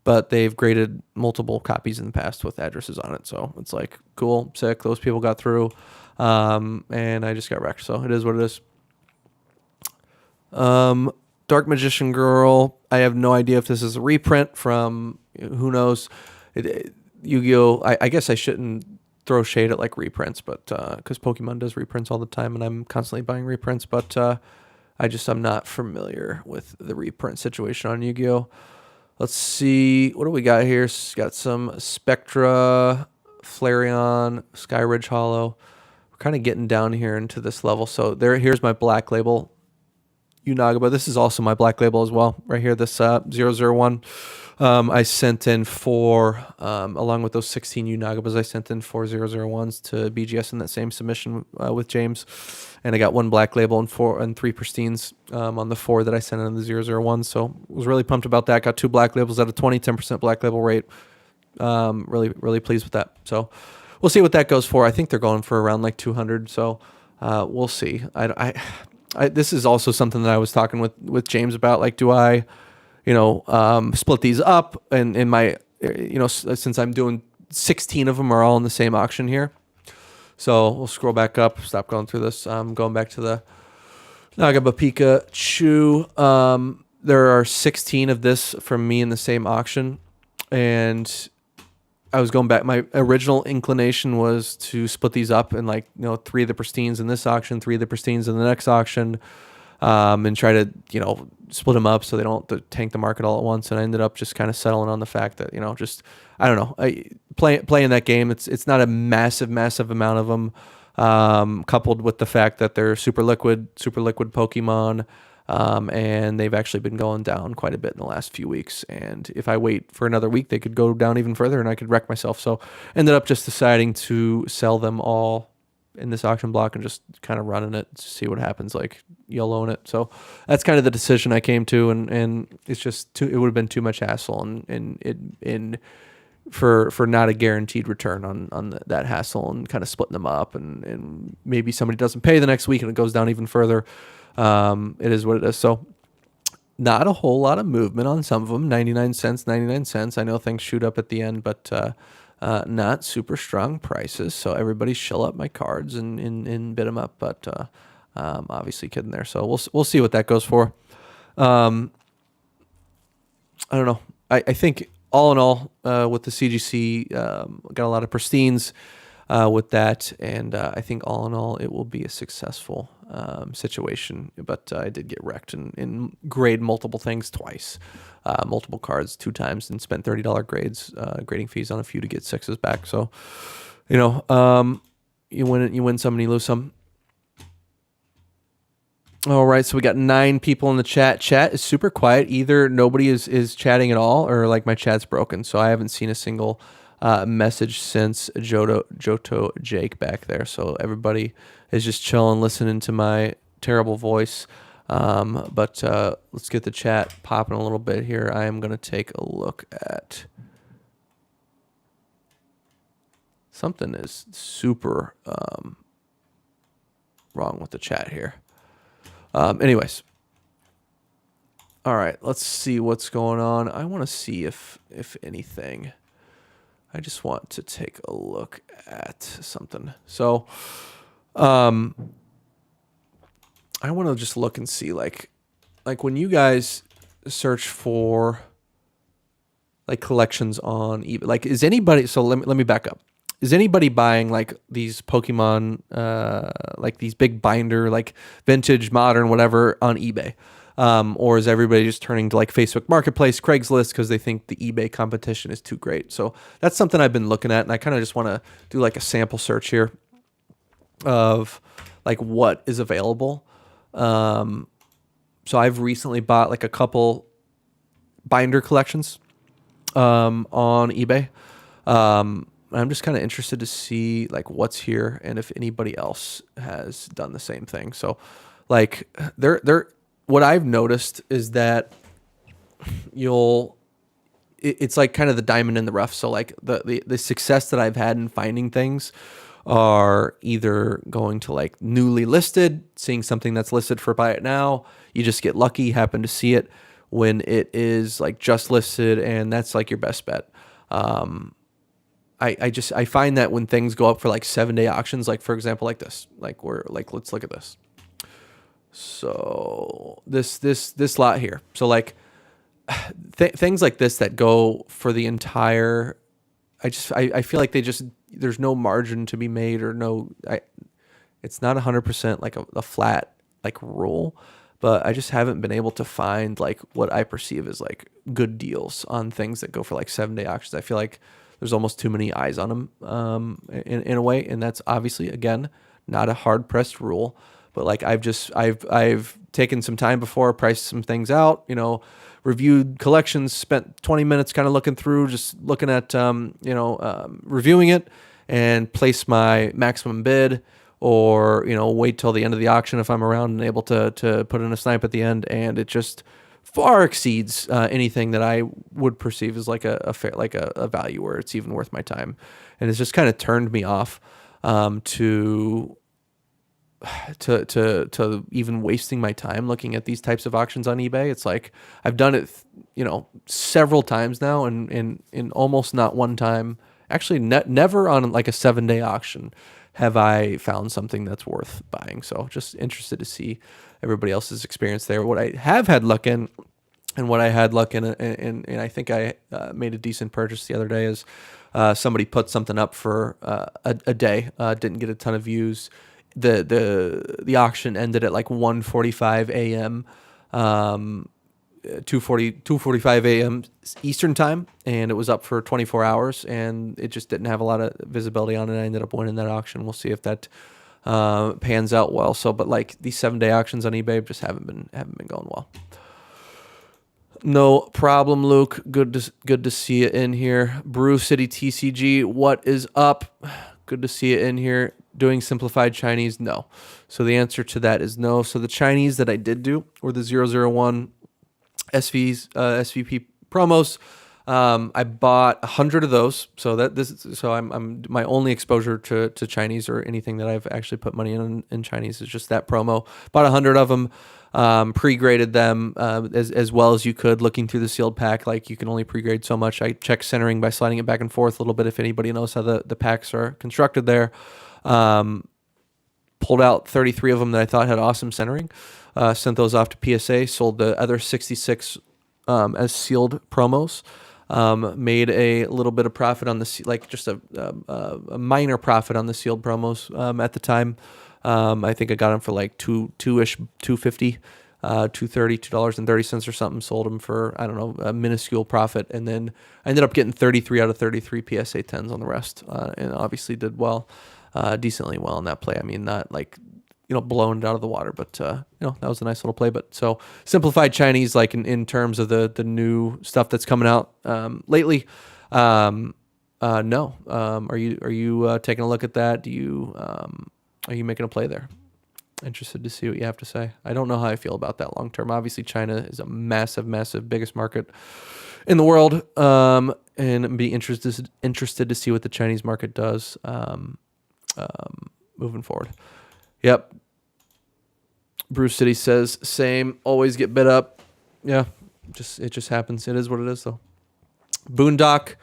Speaker 1: But they've graded multiple copies in the past with addresses on it, so it's like cool, sick. Those people got through, and I just got wrecked. So it is what it is. Dark Magician Girl. I have no idea if this is a reprint from who knows. Yu-Gi-Oh! I guess I shouldn't throw shade at like reprints, but because Pokemon does reprints all the time, and I'm constantly buying reprints. But I'm not familiar with the reprint situation on Yu-Gi-Oh! Let's see, what do we got here? Got some Spectra, Flareon, Skyridge Hollow. We're kind of getting down here into this level. So here's my black label Unagaba. This is also my black label as well. Right here, this 001. I sent in four, along with those 16 Unagabas, I sent in 4 001s to BGS in that same submission with James. And I got one black label and 3 pristines on the 4 that I sent in the 001. So was really pumped about that. Got 2 black labels at a 10% black label rate. Really pleased with that. So we'll see what that goes for. I think they're going for around like 200. So we'll see. This is also something that I was talking with James about. Like, do I, split these up and in my, since I'm doing 16 of them are all in the same auction here. So we'll scroll back up, stop going through this. Going back to the Nagaba Pikachu. There are 16 of this from me in the same auction. And I was going back. My original inclination was to split these up in 3 of the pristines in this auction, 3 of the pristines in the next auction, and try to, split them up so they don't tank the market all at once. And I ended up just kind of settling on the fact that, I don't know, playing that game. It's not a massive amount of them, coupled with the fact that they're super liquid Pokemon. And they've actually been going down quite a bit in the last few weeks. And if I wait for another week, they could go down even further and I could wreck myself. So ended up just deciding to sell them all in this auction block and just kind of running it to see what happens, like YOLOing it. So that's kind of the decision I came to. And it's just it would have been too much hassle and for not a guaranteed return on that hassle and kind of splitting them up. And maybe somebody doesn't pay the next week and it goes down even further. It is what it is. So not a whole lot of movement on some of them. 99 cents. I know things shoot up at the end, but not super strong prices. So everybody shill up my cards and bid them up. But obviously kidding there. So we'll see what that goes for. I don't know. I think all in all, with the CGC, got a lot of pristines with that, and I think all in all it will be a successful situation. But I did get wrecked and grade multiple things twice, multiple cards 2 times, and spent $30 grading fees on a few to get 6s back. So you win some and you lose some. All right, so we got 9 people in the chat. Chat is super quiet. Either nobody is chatting at all, or like my chat's broken. So I haven't seen a single message since Johto Jake back there. So everybody is just chilling, listening to my terrible voice. But let's get the chat popping a little bit here. I am going to take a look at something is super wrong with the chat here. Anyways. All right, let's see what's going on. I want to see if anything. I just want to take a look at something. So, I want to just look and see like when you guys search for like collections on eBay, like is anybody, so let me back up. Is anybody buying like these Pokemon, like these big binder, like vintage, modern, whatever on eBay? Or is everybody just turning to like Facebook Marketplace, Craigslist, because they think the eBay competition is too great? So that's something I've been looking at, and I kind of just want to do like a sample search here of like what is available. So I've recently bought like a couple binder collections on eBay. I'm just kind of interested to see like what's here and if anybody else has done the same thing. So like what I've noticed is that it's like kind of the diamond in the rough. So like the success that I've had in finding things are either going to like newly listed, seeing something that's listed for buy it now. You just get lucky, happen to see it when it is like just listed, and that's like your best bet. I find that when things go up for like 7-day auctions, like for example, like this, let's look at this. So this lot here. So like things like this that go for the entire, I feel like there's no margin to be made, or it's not 100% like a flat like rule, but I just haven't been able to find like what I perceive as like good deals on things that go for like 7-day auctions. I feel like there's almost too many eyes on them in a way, and that's obviously again not a hard pressed rule, but like I've taken some time before, priced some things out, reviewed collections, spent 20 minutes kind of looking through, just looking at reviewing it, and place my maximum bid, or wait till the end of the auction if I'm around and able to put in a snipe at the end, and it just far exceeds anything that I would perceive as like a fair, like a value where it's even worth my time, and it's just kind of turned me off to even wasting my time looking at these types of auctions on eBay. It's like I've done it, several times now, and in almost not one time, actually never on like a 7-day auction have I found something that's worth buying. So just interested to see everybody else's experience there. What I have had luck in, and what I had luck in, and I think I made a decent purchase the other day, is somebody put something up for a day, didn't get a ton of views. The auction ended at like 1:45 a.m. 2:45 a.m. Eastern time, and it was up for 24 hours, and it just didn't have a lot of visibility on it. I ended up winning that auction. We'll see if that pans out well. So, but like these 7-day auctions on eBay just haven't been going well. No problem, Luke. Good to see you in here. Brew City TCG, what is up? Good to see you in here. Doing simplified Chinese? No. So the answer to that is no. So the Chinese that I did do were the 001 SVP promos. I bought 100 of those. So I'm my only exposure to Chinese, or anything that I've actually put money in Chinese, is just that promo. Bought 100 of them. Pre-graded them as well as you could, looking through the sealed pack. Like, you can only pre-grade so much. I checked centering by sliding it back and forth a little bit, if anybody knows how the packs are constructed there. Pulled out 33 of them that I thought had awesome centering. Sent those off to PSA. Sold the other 66 as sealed promos. Made a little bit of profit on just a minor profit on the sealed promos at the time. I think I got them for like $2.50, $2.30 or something. Sold them for, I don't know, a minuscule profit, and then I ended up getting 33 out of 33 PSA 10s on the rest, and obviously did well, decently well in that play. I mean, not like blown it out of the water, but that was a nice little play. But so simplified Chinese, like in terms of the new stuff that's coming out lately, no. Are you taking a look at that? Are you making a play there? Interested to see what you have to say. I don't know how I feel about that long term. Obviously, China is a massive, biggest market in the world, and be interested to see what the Chinese market does moving forward. Yep. Bruce City says same. Always get bid up. Yeah, it just happens. It is what it is, though. Boondock,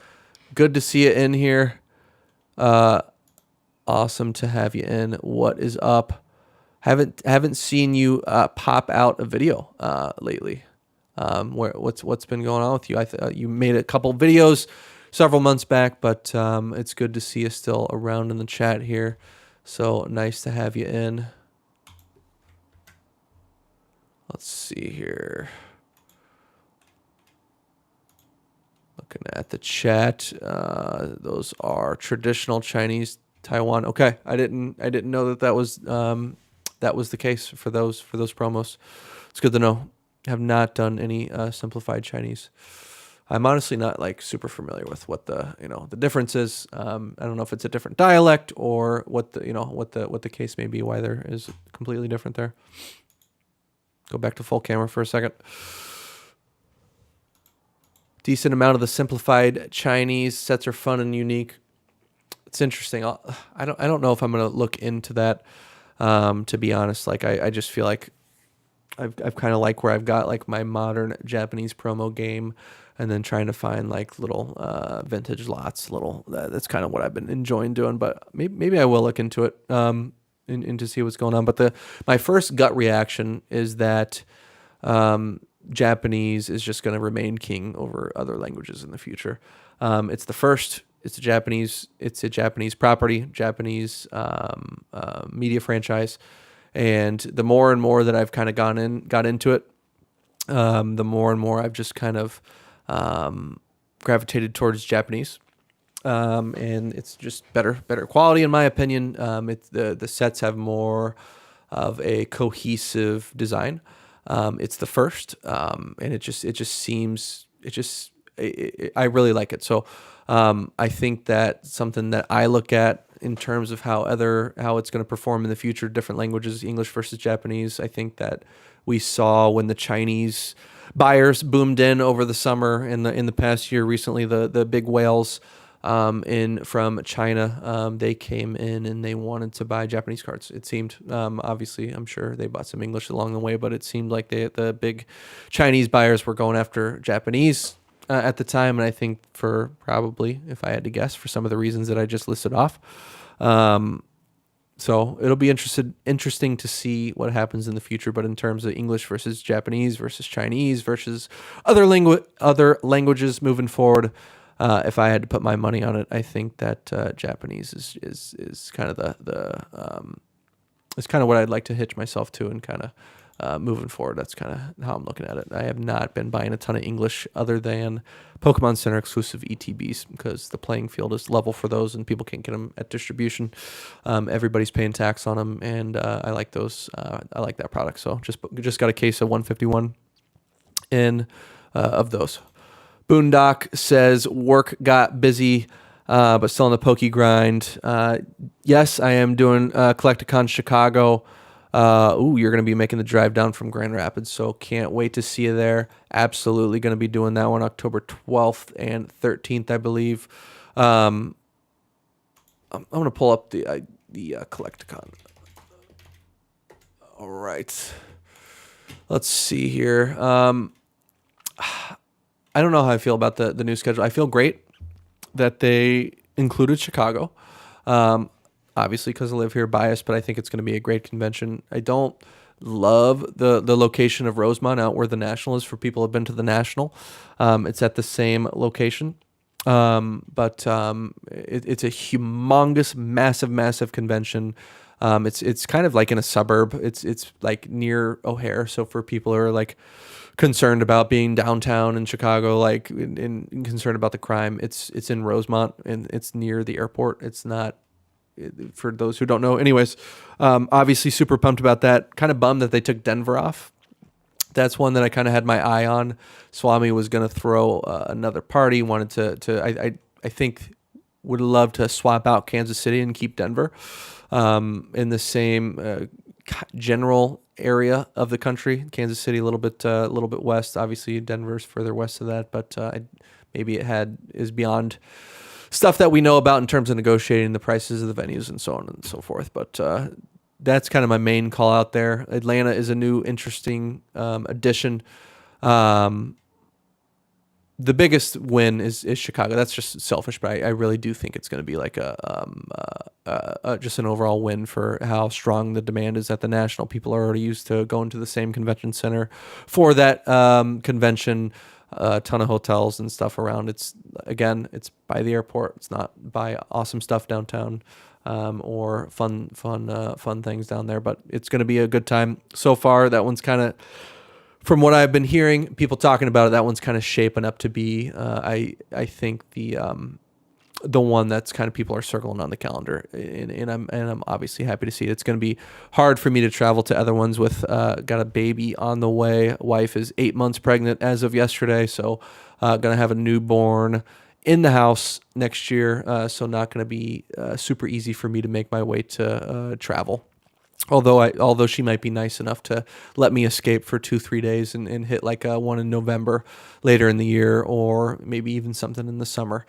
Speaker 1: good to see you in here. Awesome to have you in. What is up? Haven't seen you pop out a video lately. What's been going on with you? You made a couple videos several months back, but it's good to see you still around in the chat here. So nice to have you in. Let's see here. Looking at the chat, those are traditional Chinese Taiwan. Okay, I didn't know that was the case for those promos. It's good to know. Have not done any simplified Chinese. I'm honestly not like super familiar with what the difference is. I don't know if it's a different dialect or what the case may be. Why there is completely different there. Go back to full camera for a second. Decent amount of the simplified Chinese sets are fun and unique. It's interesting. I don't know if I'm gonna look into that. To be honest, like I just feel like I've kind of like where I've got like my modern Japanese promo game, and then trying to find like little vintage lots. That's kind of what I've been enjoying doing. But maybe I will look into it and to see what's going on. But my first gut reaction is that Japanese is just going to remain king over other languages in the future. It's the first. It's a Japanese property, Japanese media franchise, and the more and more that I've kind of got into it, the more and more I've just kind of gravitated towards Japanese, and it's just better quality in my opinion. The sets have more of a cohesive design. It's the first, and it just seems I really like it. So I think that something that I look at in terms of how it's going to perform in the future, different languages, English versus Japanese. I think that we saw when the Chinese buyers boomed in over the summer in the past year recently, the big whales from China, they came in and they wanted to buy Japanese cards. It seemed, obviously, I'm sure they bought some English along the way, but it seemed like the big Chinese buyers were going after Japanese at the time. And I think for probably, if I had to guess, for some of the reasons that I just listed off. So it'll be interesting to see what happens in the future. But in terms of English versus Japanese versus Chinese versus other languages moving forward, if I had to put my money on it, I think that Japanese is kind of it's kind of what I'd like to hitch myself to, and kind of moving forward. That's kind of how I'm looking at it. I have not been buying a ton of English other than Pokemon Center exclusive ETBs, because the playing field is level for those and people can't get them at distribution. Everybody's paying tax on them, and I like those. I like that product. So just got a case of 151 in of those. Boondock says work got busy, but still on the pokey grind. Yes, I am doing Collecticon Chicago. You're going to be making the drive down from Grand Rapids, so can't wait to see you there. Absolutely going to be doing that one October 12th and 13th, I believe. I'm going to pull up the Collecticon. All right. Let's see here. I don't know how I feel about the new schedule. I feel great that they included Chicago. Obviously, because I live here, biased, but I think it's going to be a great convention. I don't love the location of Rosemont, out where the National is, for people who have been to the National. It's at the same location. But it's a humongous, massive convention. It's kind of like in a suburb. It's like near O'Hare. So for people who are like concerned about being downtown in Chicago, like and concerned about the crime, it's in Rosemont, and it's near the airport. It's not, for those who don't know. Anyways, obviously super pumped about that. Kind of bummed that they took Denver off. That's one that I kind of had my eye on. Swami was going to throw another party. Wanted to I think would love to swap out Kansas City and keep Denver in the same general area of the country. Kansas City a little bit west. Obviously, Denver's further west of that, but maybe is beyond stuff that we know about in terms of negotiating the prices of the venues and so on and so forth. But that's kind of my main call out there. Atlanta is a new interesting addition. The biggest win is Chicago. That's just selfish, but I really do think it's going to be like just an overall win for how strong the demand is at the National. People are already used to going to the same convention center for that convention. A ton of hotels and stuff around. It's by the airport. It's not by awesome stuff downtown, or fun things down there. But it's going to be a good time so far. That one's kind of from what I've been hearing, people talking about it, that one's kind of shaping up to be, I think the one that's kind of people are circling on the calendar, and I'm obviously happy to see it. It's going to be hard for me to travel to other ones with got a baby on the way. Wife is 8 months pregnant as of yesterday, so gonna have a newborn in the house next year. So not gonna be super easy for me to make my way to travel. Although she might be nice enough to let me escape for 2-3 days and hit like one in November later in the year, or maybe even something in the summer.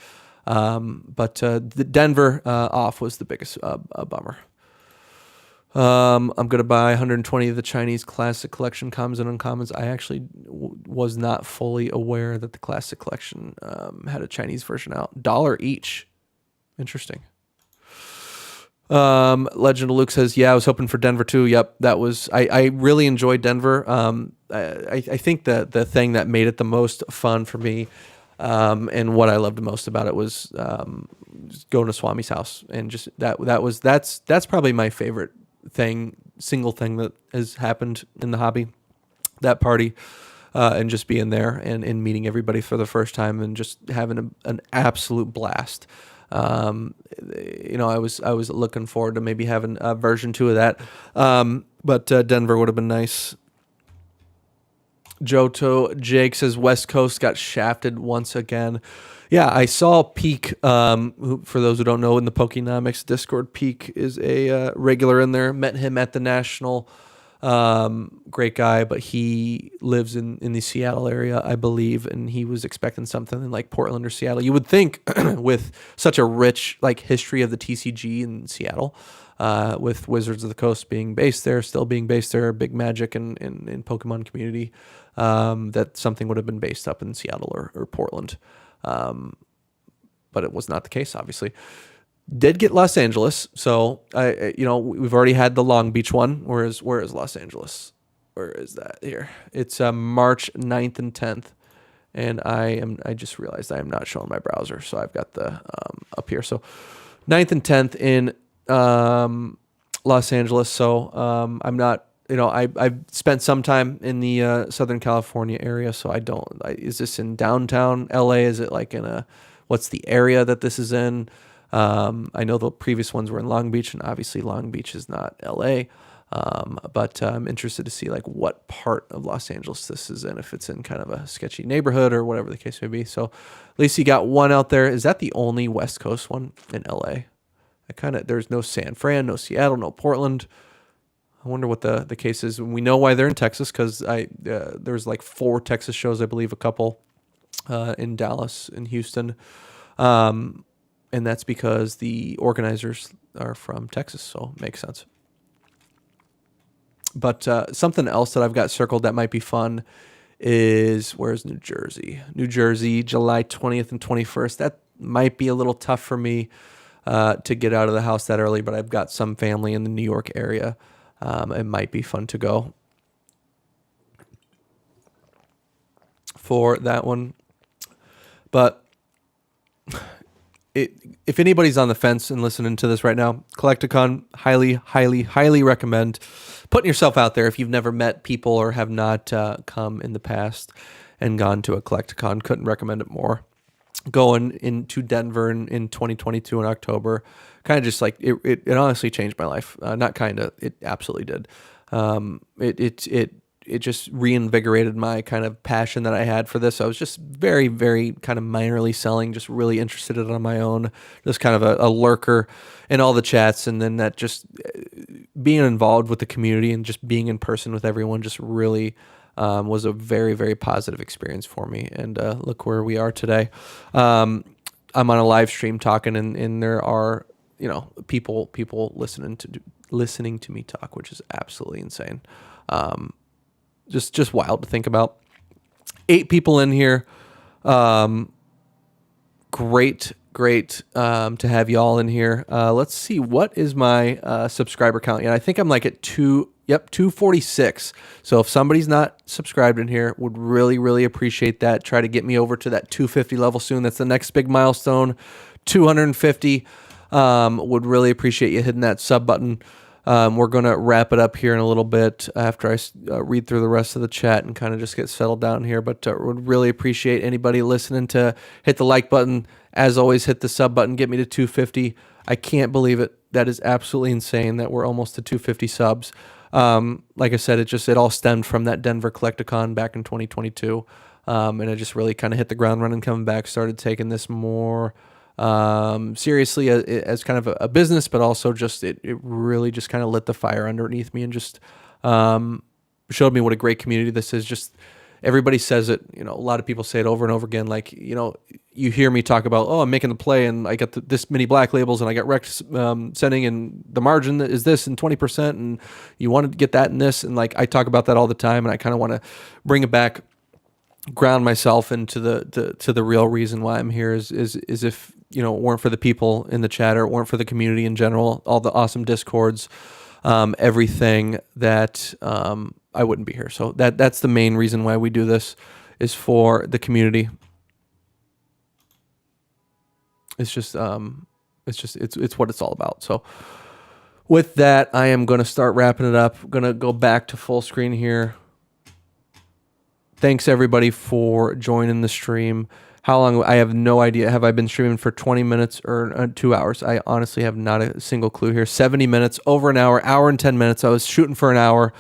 Speaker 1: But the Denver off was the biggest bummer. I'm going to buy 120 of the Chinese Classic Collection commons and uncommons. I actually was not fully aware that the Classic Collection had a Chinese version out. $1 each. Interesting. Legend of Luke says, yeah, I was hoping for Denver too. Yep, that was, I really enjoyed Denver. I think the thing that made it the most fun for me, and what I loved the most about it was just going to Swami's house, and just that's probably my favorite single thing that has happened in the hobby. That party, and just being there and meeting everybody for the first time and just having an absolute blast. I was looking forward to maybe having a version 2 of that, but Denver would have been nice. Joto Jake says West Coast got shafted once again. Yeah, I saw Peak. For those who don't know, in the Pokenomics Discord, Peak is a regular in there. Met him at the National. Great guy, but he lives in the Seattle area, I believe, and he was expecting something in like Portland or Seattle. You would think with such a rich like history of the TCG in Seattle, with Wizards of the Coast being based there, still being based there, big Magic and Pokemon community, that something would have been based up in Seattle or Portland. But it was not the case, obviously. Did get Los Angeles, so we've already had the Long Beach one. Where is Los Angeles? Where is that here? It's March 9th and 10th, and I just realized I am not showing my browser, so I've got the up here. So 9th and 10th in Los Angeles. So I'm not. I've spent some time in the Southern California area, so is this in downtown LA? Is it like what's the area that this is in? I know the previous ones were in Long Beach, and obviously Long Beach is not LA. But I'm interested to see like what part of Los Angeles this is in, if it's in kind of a sketchy neighborhood or whatever the case may be. So at least you got one out there. Is that the only West Coast one in LA? There's no San Fran, no Seattle, no Portland. I wonder what the case is. We know why they're in Texas, because there's like 4 Texas shows, I believe, a couple in Dallas and Houston. And that's because the organizers are from Texas, so it makes sense. But something else that I've got circled that might be fun is, where's New Jersey? New Jersey, July 20th and 21st. That might be a little tough for me to get out of the house that early, but I've got some family in the New York area. It might be fun to go for that one. But if anybody's on the fence and listening to this right now, Collecticon, highly, highly, highly recommend putting yourself out there. If you've never met people or have not come in the past and gone to a Collecticon, couldn't recommend it more. Going into Denver in 2022 in October, kind of just like it honestly changed my life. Not kind of, it absolutely did. It just reinvigorated my kind of passion that I had for this. I was just very, very kind of minorly selling, just really interested in it on my own, just kind of a lurker in all the chats. And then that just being involved with the community and just being in person with everyone just really was a very, very positive experience for me. And look where we are today. I'm on a live stream talking, and there are, people listening to me talk, which is absolutely insane. Just wild to think about. 8 people in here. Great to have y'all in here. Let's see, what is my subscriber count? Yeah, I think I'm like at 246. So if somebody's not subscribed in here, would really, really appreciate that. Try to get me over to that 250 level soon. That's the next big milestone. 250. Would really appreciate you hitting that sub button. We're going to wrap it up here in a little bit after I read through the rest of the chat and kind of just get settled down here. But would really appreciate anybody listening to hit the like button. As always, hit the sub button. Get me to 250. I can't believe it. That is absolutely insane that we're almost to 250 subs. Like I said, it all stemmed from that Denver Collecticon back in 2022. And I just really kind of hit the ground running coming back, started taking this more seriously as kind of a business, but also just it really just kind of lit the fire underneath me and just showed me what a great community this is. Just everybody says it, a lot of people say it over and over again. Like, you hear me talk about, oh, I'm making the play and I got this many black labels and I got rec sending and the margin is this and 20% and you want to get that and this. And like, I talk about that all the time and I kind of want to bring it back, ground myself into the real reason why I'm here is if, it weren't for the people in the chat or it weren't for the community in general, all the awesome discords, everything that, I wouldn't be here. So that's the main reason why we do this is for the community. It's just it's what it's all about. So with that, I am going to start wrapping it up. I'm going to go back to full screen here. Thanks everybody for joining the stream. How long? I have no idea. Have I been streaming for 20 minutes or 2 hours? I honestly have not a single clue here. 70 minutes, over an hour and 10 minutes. I was shooting for an hour.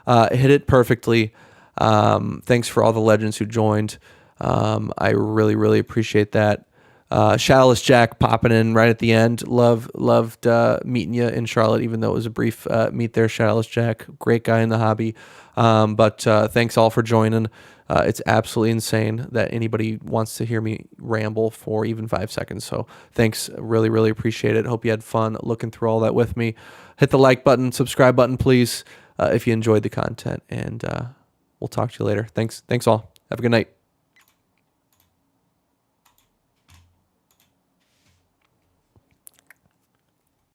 Speaker 1: Hit it perfectly. Thanks for all the legends who joined. I really, really appreciate that. Shadowless Jack popping in right at the end. Loved meeting you in Charlotte, even though it was a brief meet there. Shadowless Jack, great guy in the hobby. But thanks all for joining. It's absolutely insane that anybody wants to hear me ramble for even 5 seconds. So thanks. Really, really appreciate it. Hope you had fun looking through all that with me. Hit the like button, subscribe button, please, if you enjoyed the content. And we'll talk to you later. Thanks all. Have a good night.